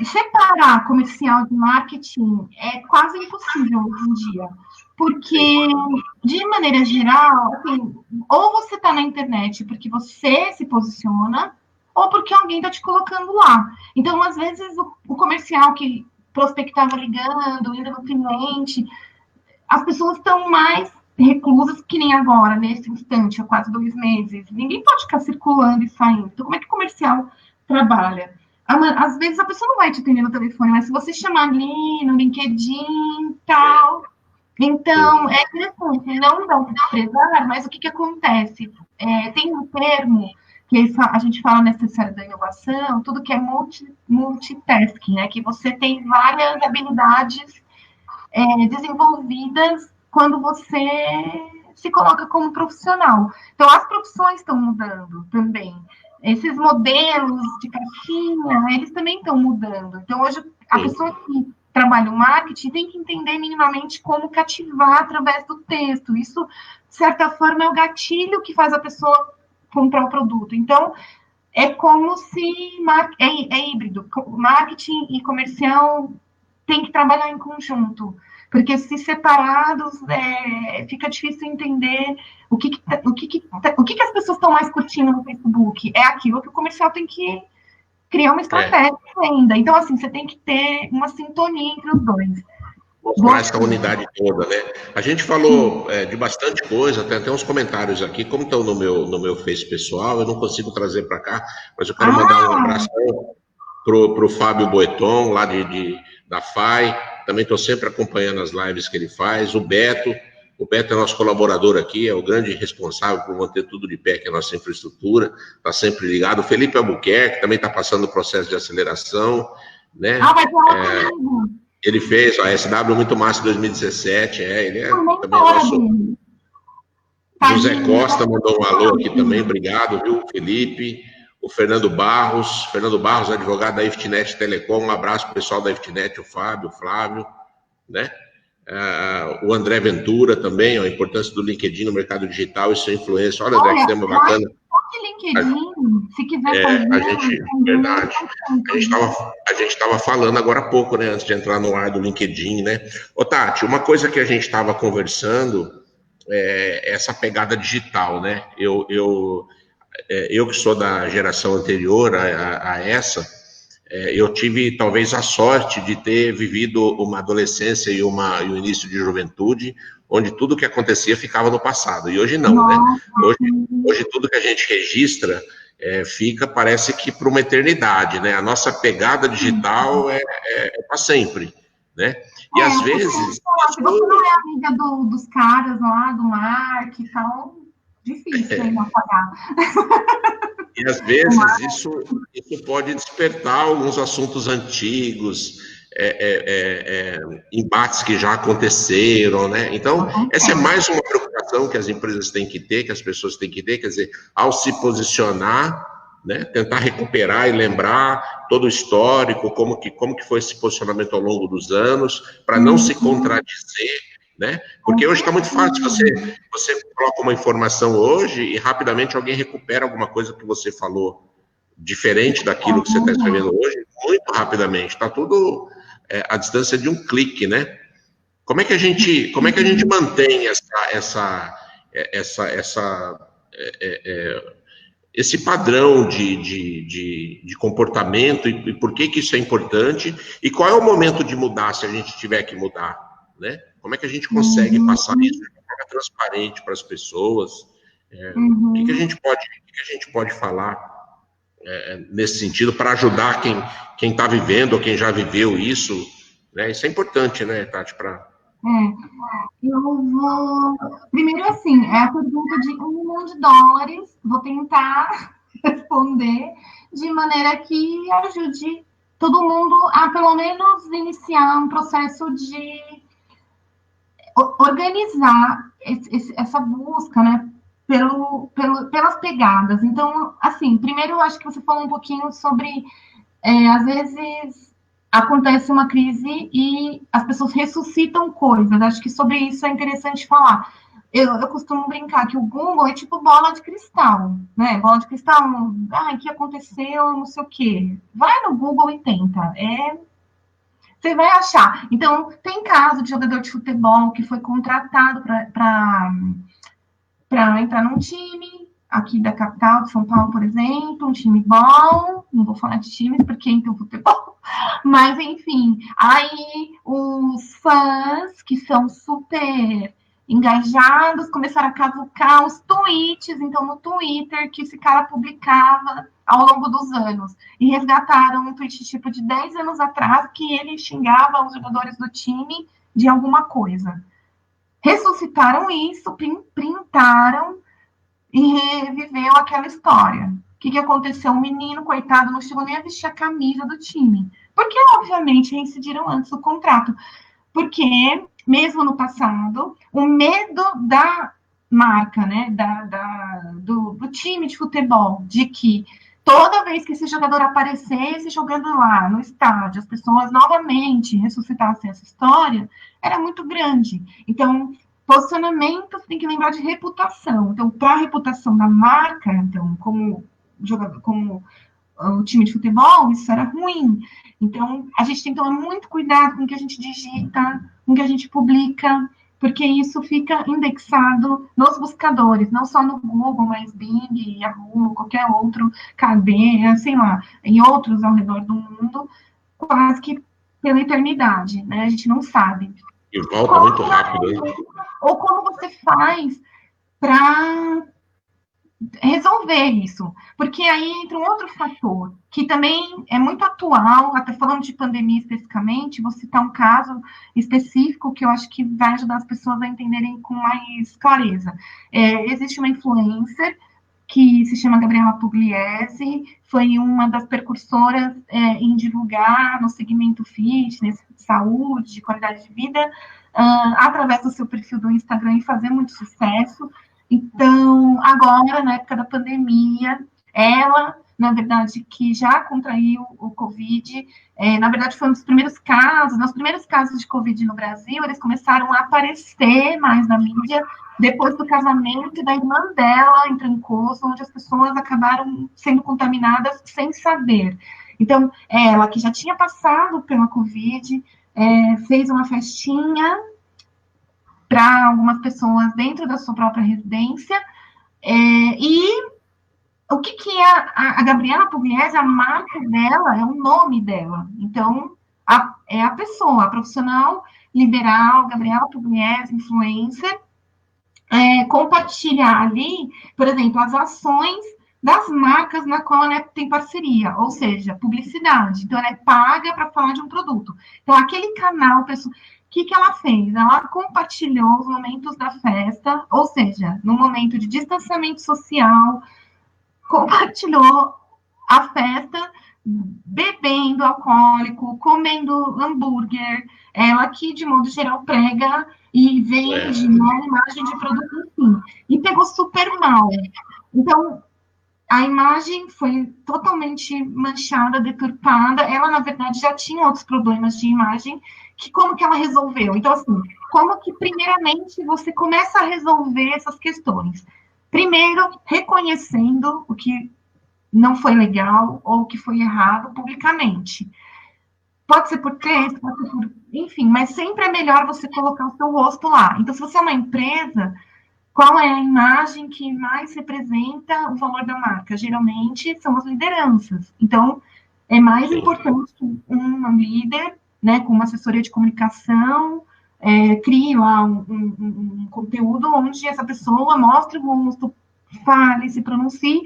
Separar comercial de marketing é quase impossível hoje em dia. Porque, de maneira geral, assim, ou você está na internet porque você se posiciona, ou porque alguém está te colocando lá. Então, às vezes, o comercial que prospectava ligando, indo no cliente, as pessoas estão mais reclusas, que nem agora, nesse instante, há quase 2 meses. Ninguém pode ficar circulando e saindo. Então, como é que o comercial trabalha? Às vezes a pessoa não vai te atender no telefone, mas se você chamar ali no LinkedIn, tal. Então, é interessante, não dá para desprezar, mas o que acontece? Tem um termo que a gente fala nessa série da inovação, tudo que é multitasking, né? Que você tem várias habilidades desenvolvidas quando você se coloca como profissional. Então, as profissões estão mudando também. Esses modelos de caixinha, eles também estão mudando. Então, hoje, a pessoa que trabalha o marketing tem que entender minimamente como cativar através do texto. Isso, de certa forma, é o gatilho que faz a pessoa comprar o produto. Então, é como se é híbrido. Marketing e comercial tem que trabalhar em conjunto, porque se separados fica difícil entender o que as pessoas estão mais curtindo no Facebook. É aquilo que o comercial tem que criar uma estratégia ainda. Então, assim, você tem que ter uma sintonia entre os dois. Mostrar essa unidade toda, né? A gente falou de bastante coisa, tem até uns comentários aqui, como estão no meu Face pessoal, eu não consigo trazer para cá, mas eu quero mandar um abraço pro Fábio Boeton, lá da FAI, também estou sempre acompanhando as lives que ele faz, o Beto é nosso colaborador aqui, é o grande responsável por manter tudo de pé, que é a nossa infraestrutura, está sempre ligado, o Felipe Albuquerque também está passando o processo de aceleração, né? Ele fez a SW Muito Massa 2017, ele é também nosso... José Costa mandou um alô aqui também, obrigado, viu, Felipe? O Fernando Barros, advogado da IFTNET Telecom, um abraço para o pessoal da IFTNET, o Fábio, o Flávio, né? O André Ventura também, a importância do LinkedIn no mercado digital e sua influência. Olha, André, que tema bacana. LinkedIn, se quiser fazer... Verdade. A gente estava falando agora há pouco, né, antes de entrar no ar do LinkedIn, né? Ô, Tati, uma coisa que a gente estava conversando é essa pegada digital, né? Eu que sou da geração anterior a essa, eu tive talvez a sorte de ter vivido uma adolescência e o início de juventude, onde tudo que acontecia ficava no passado, e hoje não, né? Hoje tudo que a gente registra fica, parece que para uma eternidade, né? A nossa pegada digital é para sempre, né? E às vezes... Se você não é amiga dos caras lá, do Mark e tal, difícil ainda apagar. E às vezes isso pode despertar alguns assuntos antigos, embates que já aconteceram, né? Então, essa é mais uma preocupação que as empresas têm que ter, que as pessoas têm que ter, quer dizer, ao se posicionar, né, tentar recuperar e lembrar todo o histórico, como que foi esse posicionamento ao longo dos anos, para não se contradizer, né? Porque hoje está muito fácil, você coloca uma informação hoje e rapidamente alguém recupera alguma coisa que você falou diferente daquilo que você está escrevendo hoje, muito rapidamente. Está tudo à distância de um clique, né? Como é que a gente mantém esse padrão de comportamento e por que isso é importante e qual é o momento de mudar se a gente tiver que mudar, né? Como é que a gente consegue passar isso de uma forma transparente para as pessoas? O que a gente pode falar nesse sentido para ajudar quem está vivendo ou quem já viveu isso, né? Isso é importante, né, Tati? Eu vou... Primeiro, assim, é a pergunta de $1 milhão. Vou tentar responder de maneira que ajude todo mundo a, pelo menos, iniciar um processo de organizar essa busca, né, pelas pegadas. Então, assim, primeiro, eu acho que você falou um pouquinho sobre, às vezes, acontece uma crise e as pessoas ressuscitam coisas. Acho que sobre isso é interessante falar. Eu costumo brincar que o Google é tipo bola de cristal, né? Bola de cristal, o que aconteceu, não sei o quê. Vai no Google e tenta. Você vai achar. Então, tem caso de jogador de futebol que foi contratado para entrar num time aqui da capital de São Paulo, por exemplo, um time bom, não vou falar de times porque entra o futebol, mas enfim, aí os fãs que são super engajados, começaram a cavucar os tweets, então no Twitter, que esse cara publicava ao longo dos anos, e resgataram um tweet tipo de 10 anos atrás, que ele xingava os jogadores do time de alguma coisa. Ressuscitaram isso, printaram e reviveu aquela história. O que aconteceu? O menino, coitado, não chegou nem a vestir a camisa do time. Porque, obviamente, reincidiram antes do contrato. Porque, mesmo no passado, o medo da marca, né, do time de futebol, de que toda vez que esse jogador aparecesse jogando lá no estádio, as pessoas novamente ressuscitassem essa história, era muito grande. Então, posicionamento, você tem que lembrar de reputação. Então, para a reputação da marca, então, como jogador, como o time de futebol, isso era ruim. Então, a gente tem que tomar muito cuidado com o que a gente digita, com o que a gente publica, porque isso fica indexado nos buscadores, não só no Google, mas Bing, Yahoo, qualquer outro, Cadeia, sei lá, em outros ao redor do mundo, quase que pela eternidade, né? A gente não sabe. E volta muito rápido, hein? Ou como você faz para resolver isso, porque aí entra um outro fator, que também é muito atual, até falando de pandemia especificamente, vou citar um caso específico que eu acho que vai ajudar as pessoas a entenderem com mais clareza. Existe uma influencer que se chama Gabriela Pugliese, foi uma das precursoras em divulgar no segmento fitness, saúde, de qualidade de vida, através do seu perfil do Instagram e fazer muito sucesso. Então, agora, na época da pandemia, ela, na verdade, que já contraiu o Covid, na verdade, foi um dos primeiros casos, nos primeiros casos de Covid no Brasil, eles começaram a aparecer mais na mídia depois do casamento da irmã dela em Trancoso, onde as pessoas acabaram sendo contaminadas sem saber. Então, ela, que já tinha passado pela Covid, fez uma festinha para algumas pessoas dentro da sua própria residência. E o que é a Gabriela Pugliese? A marca dela é o nome dela. Então, é a pessoa, a profissional liberal, Gabriela Pugliese, influencer, compartilhar ali, por exemplo, as ações das marcas na qual ela tem parceria, ou seja, publicidade. Então, ela é paga para falar de um produto. Então, aquele canal, pessoal, o que ela fez? Ela compartilhou os momentos da festa, ou seja, no momento de distanciamento social, compartilhou a festa bebendo alcoólico, comendo hambúrguer, ela que, de modo geral, prega e vende uma imagem de produto, enfim, e pegou super mal. Então, a imagem foi totalmente manchada, deturpada. Ela, na verdade, já tinha outros problemas de imagem, que como que ela resolveu? Então, assim, como que, primeiramente, você começa a resolver essas questões? Primeiro, reconhecendo o que não foi legal ou o que foi errado publicamente. Pode ser por texto, pode ser por... Enfim, mas sempre é melhor você colocar o seu rosto lá. Então, se você é uma empresa, qual é a imagem que mais representa o valor da marca? Geralmente são as lideranças. Então, é mais importante que um líder, né, com uma assessoria de comunicação, crie lá um conteúdo onde essa pessoa mostre o rosto, fale, se pronuncie.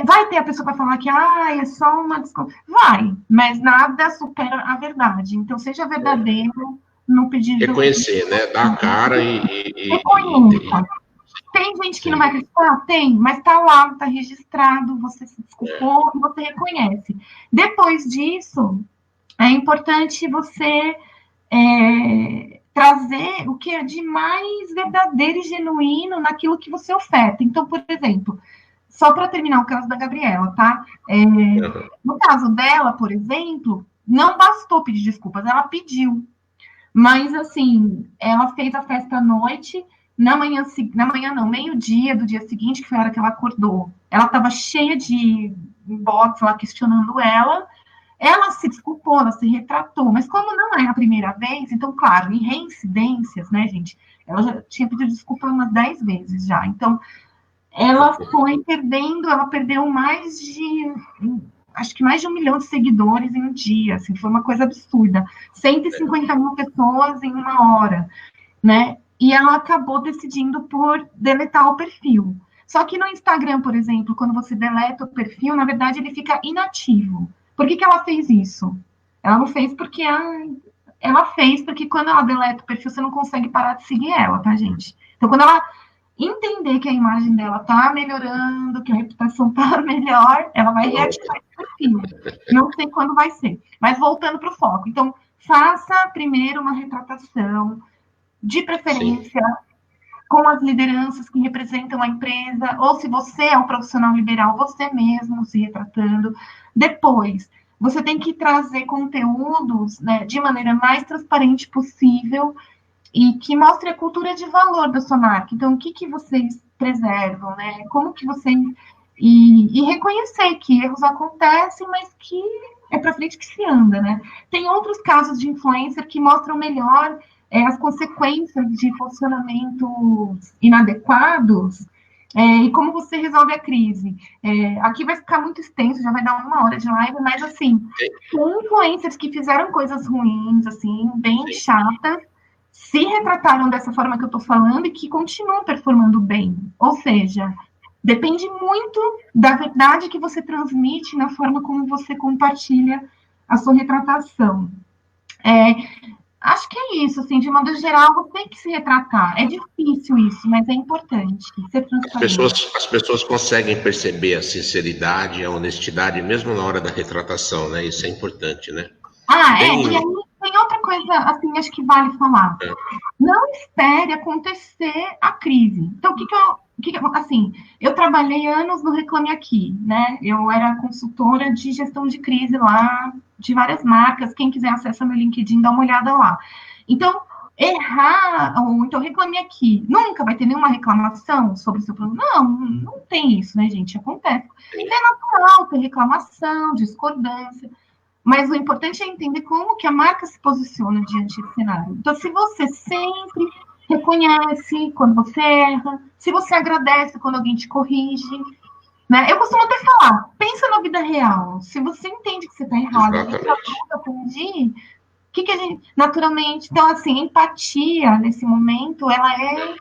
Vai ter a pessoa para falar que é só uma desculpa. Vai, mas nada supera a verdade. Então, seja verdadeiro no pedido. Reconhecer, né? Dar a cara e reconheça. Tem gente que não vai acreditar? Tem, mas tá lá, tá registrado, você se desculpou e você reconhece. Depois disso, é importante você trazer o que é de mais verdadeiro e genuíno naquilo que você oferta. Então, por exemplo, só para terminar o caso da Gabriela, tá? No caso dela, por exemplo, não bastou pedir desculpas, ela pediu. Mas, assim, ela fez a festa à noite, na manhã não, meio-dia do dia seguinte, que foi a hora que ela acordou. Ela estava cheia de inbox lá questionando ela. Ela se desculpou, ela se retratou. Mas como não é a primeira vez, então, claro, em reincidências, né, gente? Ela já tinha pedido desculpa umas 10 vezes já. Então, ela foi perdendo, ela perdeu mais de... acho que mais de 1 milhão de seguidores em um dia, assim, foi uma coisa absurda. 150 mil pessoas em uma hora, né? e ela acabou decidindo por deletar o perfil. Só que no Instagram, por exemplo, quando você deleta o perfil, na verdade ele fica inativo. Por que ela fez isso? Ela não fez porque ela fez porque quando ela deleta o perfil, você não consegue parar de seguir ela, tá, gente? Então, quando ela entender que a imagem dela tá melhorando, que a reputação tá melhor, ela vai reativar esse perfil. Não sei quando vai ser. Mas voltando para o foco. Então, faça primeiro uma retratação, de preferência, sim, com as lideranças que representam a empresa, ou se você é um profissional liberal, você mesmo se retratando. Depois, você tem que trazer conteúdos, né, de maneira mais transparente possível e que mostre a cultura de valor da sua marca. Então, o que vocês preservam, né? Como que vocês... E reconhecer que erros acontecem, mas que é para frente que se anda, né? Tem outros casos de influencer que mostram melhor as consequências de posicionamentos inadequados e como você resolve a crise. Aqui vai ficar muito extenso, já vai dar 1 hora de live, mas, assim, tem influencers que fizeram coisas ruins, assim, bem chatas, se retrataram dessa forma que eu estou falando e que continuam performando bem. Ou seja, depende muito da verdade que você transmite na forma como você compartilha a sua retratação. Acho que é isso, assim, de modo geral, você tem que se retratar. É difícil isso, mas é importante ser transparente. As pessoas conseguem perceber a sinceridade, a honestidade, mesmo na hora da retratação, né? Isso é importante, né? E aí tem outra coisa, assim, acho que vale falar. Não espere acontecer a crise. Então, assim, eu trabalhei anos no Reclame Aqui, né? Eu era consultora de gestão de crise lá, de várias marcas. Quem quiser acessar meu LinkedIn, dá uma olhada lá. Então, ou então Reclame Aqui. Nunca vai ter nenhuma reclamação sobre o seu produto? Não tem isso, né, gente? Acontece. É natural ter reclamação, discordância. Mas o importante é entender como que a marca se posiciona diante desse cenário. Então, se você sempre reconhece quando você erra, se você agradece quando alguém te corrige, né? Eu costumo até falar, pensa na vida real. Se você entende que você está errado, e ajuda a corrigir, o que a gente... Naturalmente... Então, assim, empatia, nesse momento, ela é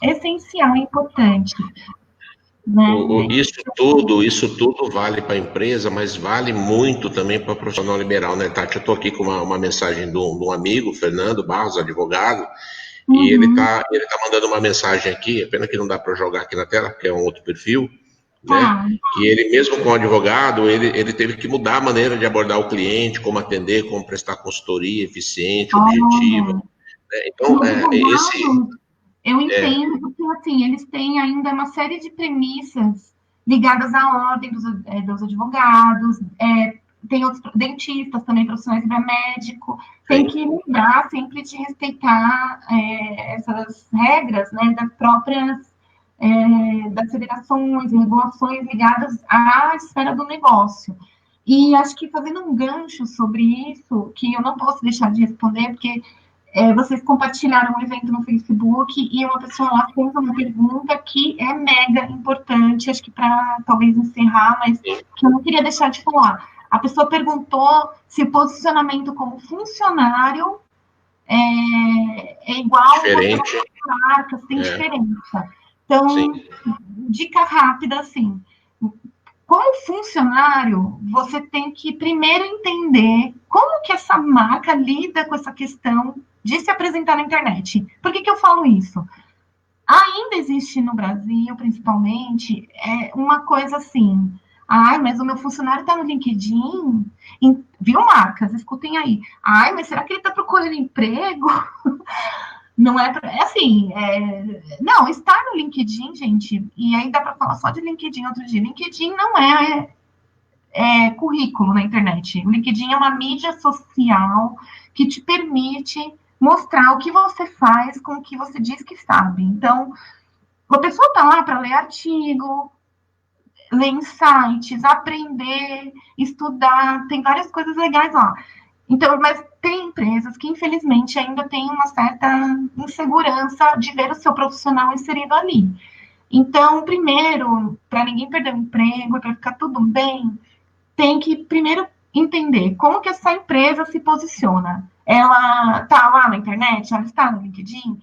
essencial, é importante. Né? Isso tudo vale para a empresa, mas vale muito também para o profissional liberal, né, Tati? Eu estou aqui com uma mensagem de um amigo, Fernando Barros, advogado, e ele tá mandando uma mensagem aqui, pena que não dá para jogar aqui na tela, porque é um outro perfil, né? Que ele mesmo como advogado, ele teve que mudar a maneira de abordar o cliente, como atender, como prestar consultoria eficiente, objetiva. Né? Então, eu entendo, porque, assim, eles têm ainda uma série de premissas ligadas à ordem dos advogados, tem outros dentistas também, profissionais de médico, tem que lembrar sempre de respeitar essas regras, né, das próprias das federações e regulações ligadas à esfera do negócio. E acho que fazendo um gancho sobre isso, que eu não posso deixar de responder, porque vocês compartilharam um evento no Facebook e uma pessoa lá fez uma pergunta que é mega importante, acho que para talvez encerrar, mas que eu não queria deixar de falar. A pessoa perguntou se o posicionamento como funcionário é igual a marca, tem diferença. Então, dica rápida, assim, como funcionário, você tem que primeiro entender como que essa marca lida com essa questão de se apresentar na internet. Por que eu falo isso? Ainda existe no Brasil, principalmente, uma coisa assim, mas o meu funcionário está no LinkedIn, viu, marcas? Escutem aí. Mas será que ele está procurando emprego? Não não, está no LinkedIn, gente, e aí dá para falar só de LinkedIn outro dia. LinkedIn não é currículo na internet. O LinkedIn é uma mídia social que te permite mostrar o que você faz com o que você diz que sabe. Então, a pessoa está lá para ler artigo, ler insights, aprender, estudar, tem várias coisas legais lá. Então, mas tem empresas que, infelizmente, ainda têm uma certa insegurança de ver o seu profissional inserido ali. Então, primeiro, para ninguém perder o emprego, para ficar tudo bem, tem que primeiro entender como que essa empresa se posiciona. ela está lá na internet, ela está no LinkedIn,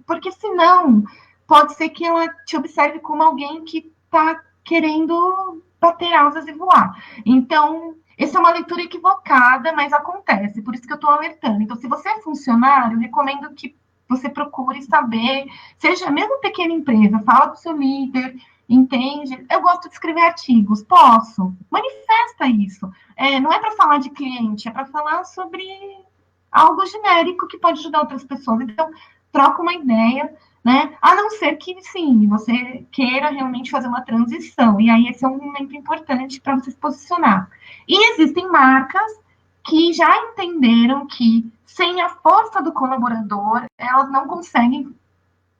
porque senão pode ser que ela te observe como alguém que está querendo bater asas e voar. Então, essa é uma leitura equivocada, mas acontece, por isso que eu estou alertando. Então, se você é funcionário, eu recomendo que você procure saber, seja mesmo pequena empresa, fala com o seu líder, entende? Eu gosto de escrever artigos, posso? Manifesta isso. Não é para falar de cliente, é para falar sobre algo genérico que pode ajudar outras pessoas. Então, troca uma ideia, né? A não ser que, sim, você queira realmente fazer uma transição. E aí esse é um momento importante para você se posicionar. E existem marcas que já entenderam que sem a força do colaborador, elas não conseguem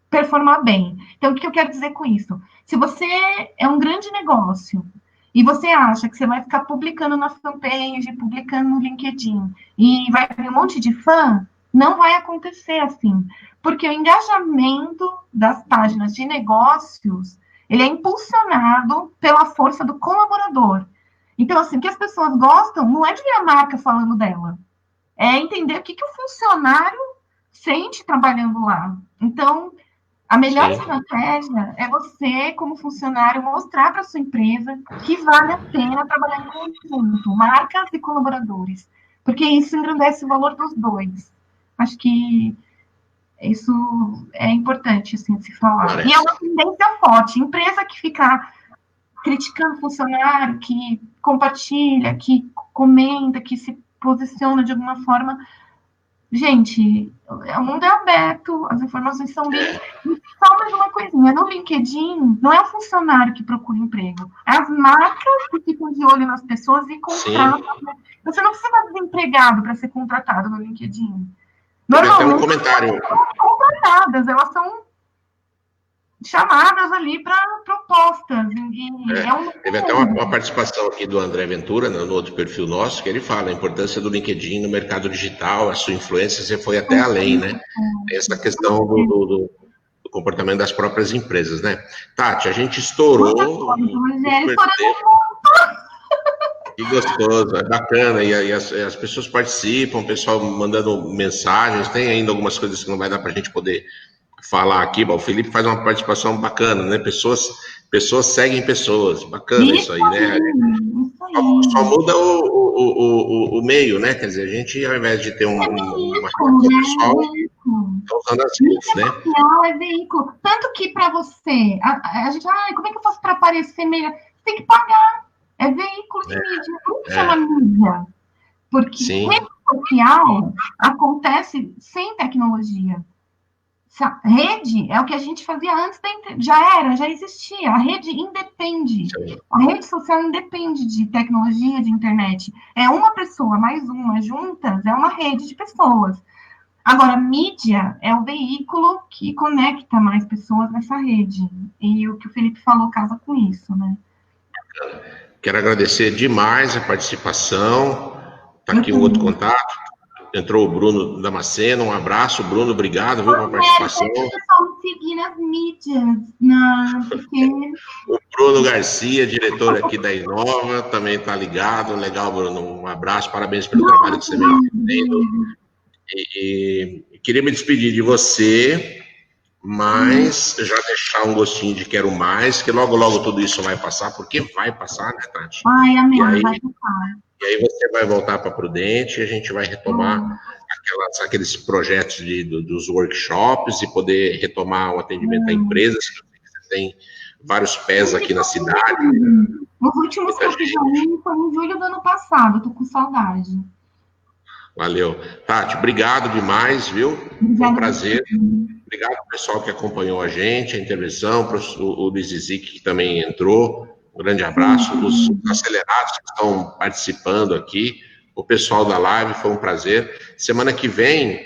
performar bem. Então, o que eu quero dizer com isso? Se você é um grande negócio e você acha que você vai ficar publicando na fanpage, publicando no LinkedIn e vai ter um monte de fã, não vai acontecer assim. Porque o engajamento das páginas de negócios, ele é impulsionado pela força do colaborador. Então, assim, o que as pessoas gostam não é de ver a marca falando dela, é entender o que o funcionário sente trabalhando lá. Então, a melhor estratégia é você, como funcionário, mostrar para a sua empresa que vale a pena trabalhar em conjunto, marcas e colaboradores, porque isso engrandece o valor dos dois. Acho que isso é importante, assim, de se falar. Parece. E é uma tendência forte. Empresa que fica criticando funcionário, que compartilha, que comenta, que se posiciona de alguma forma. Gente, o mundo é aberto, as informações são livres. Só mais uma coisinha, no LinkedIn, não é o funcionário que procura emprego, é as marcas que ficam de olho nas pessoas e contratam. Você não precisa estar desempregado para ser contratado no LinkedIn. Normalmente, um comentário. Elas são contratadas, elas são chamadas ali para propostas. Teve até uma participação aqui do André Ventura, no outro perfil nosso, que ele fala a importância do LinkedIn no mercado digital, a sua influência, você foi até além, né? Essa questão do comportamento das próprias empresas, né? Tati, a gente estourou. Que gostoso, é bacana, e as pessoas participam, o pessoal mandando mensagens, tem ainda algumas coisas que não vai dar para a gente poder falar aqui. Bom, o Felipe faz uma participação bacana, né? Pessoas seguem pessoas, bacana isso aí, né? Só muda o meio, né? Quer dizer, a gente, ao invés de ter uma relação pessoal, está usando as redes, né? É veículo. Tanto que para você, a gente, como é que eu faço para aparecer melhor? Tem que pagar. É veículo de mídia. Como que chama mídia? Porque rede social acontece sem tecnologia. Rede é o que a gente fazia antes já existia. A rede independe. A rede social independe de tecnologia, de internet. É uma pessoa mais uma juntas, é uma rede de pessoas. Agora, mídia é o veículo que conecta mais pessoas nessa rede. E o que o Felipe falou casa com isso, né? Quero agradecer demais a participação. Está aqui um outro contato. Entrou o Bruno Damasceno, um abraço, Bruno, obrigado, viu, pela participação. Eu me seguir nas mídias, porque... O Bruno Garcia, diretor aqui da Inova, também está ligado, legal, Bruno, um abraço, parabéns pelo trabalho que você vem fazendo. E queria me despedir de você, mas já deixar um gostinho de quero mais, que logo, logo tudo isso vai passar, porque vai passar, né, Tati? Ai, amém, vai passar. E aí você vai voltar para Prudente e a gente vai retomar aqueles projetos dos workshops e poder retomar o atendimento a empresas. Você tem vários pés aqui na cidade. Os últimos que eu fiz foi em julho do ano passado, tô com saudade. Valeu. Tati, obrigado demais, viu? Foi um prazer. Obrigado ao pessoal que acompanhou a gente, a intervenção, o Luiz Zizic, que também entrou. Um grande abraço, os acelerados que estão participando aqui, o pessoal da live, foi um prazer. Semana que vem,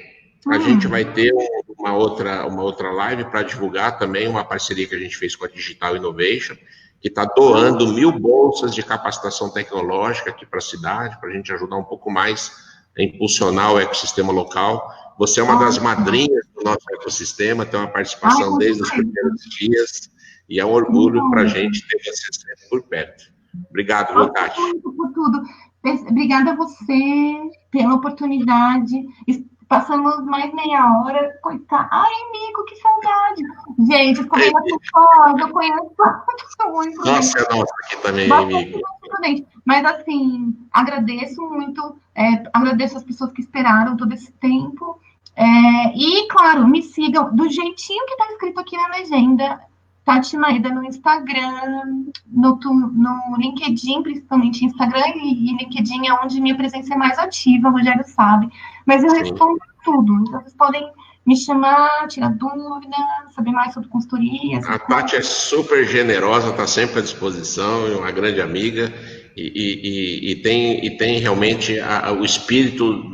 a gente vai ter uma outra live para divulgar também uma parceria que a gente fez com a Digital Innovation, que está doando 1.000 bolsas de capacitação tecnológica aqui para a cidade, para a gente ajudar um pouco mais a impulsionar o ecossistema local. Você é uma das madrinhas do nosso ecossistema, tem uma participação desde os primeiros dias, e é um orgulho para a gente ter você sempre por perto. Obrigado, viu, Tati? Muito por tudo. Obrigada a você pela oportunidade. Passamos mais meia hora. Coitado. Ai, amigo, que saudade. Gente, comendo a pessoa, eu conheço muito. Nossa, é nossa aqui também, amigo. Mas, assim, agradeço muito, agradeço as pessoas que esperaram todo esse tempo. E, claro, me sigam do jeitinho que está escrito aqui na legenda. Tati Maeda no Instagram, no LinkedIn, principalmente Instagram e LinkedIn é onde minha presença é mais ativa, o Rogério sabe. Mas eu respondo tudo. Então, vocês podem me chamar, tirar dúvida, saber mais sobre consultoria. A Tati é super generosa, está sempre à disposição, é uma grande amiga e tem realmente o espírito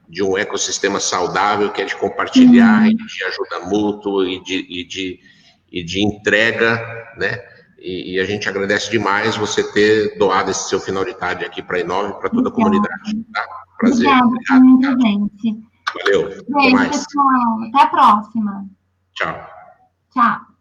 de um ecossistema saudável, que é de compartilhar, e de ajuda mútua e de entrega, né? E a gente agradece demais você ter doado esse seu final de tarde aqui para a Inove, para toda a comunidade. Tá? Prazer. Obrigada, gente. Valeu. Até mais. Pessoal, até a próxima. Tchau. Tchau.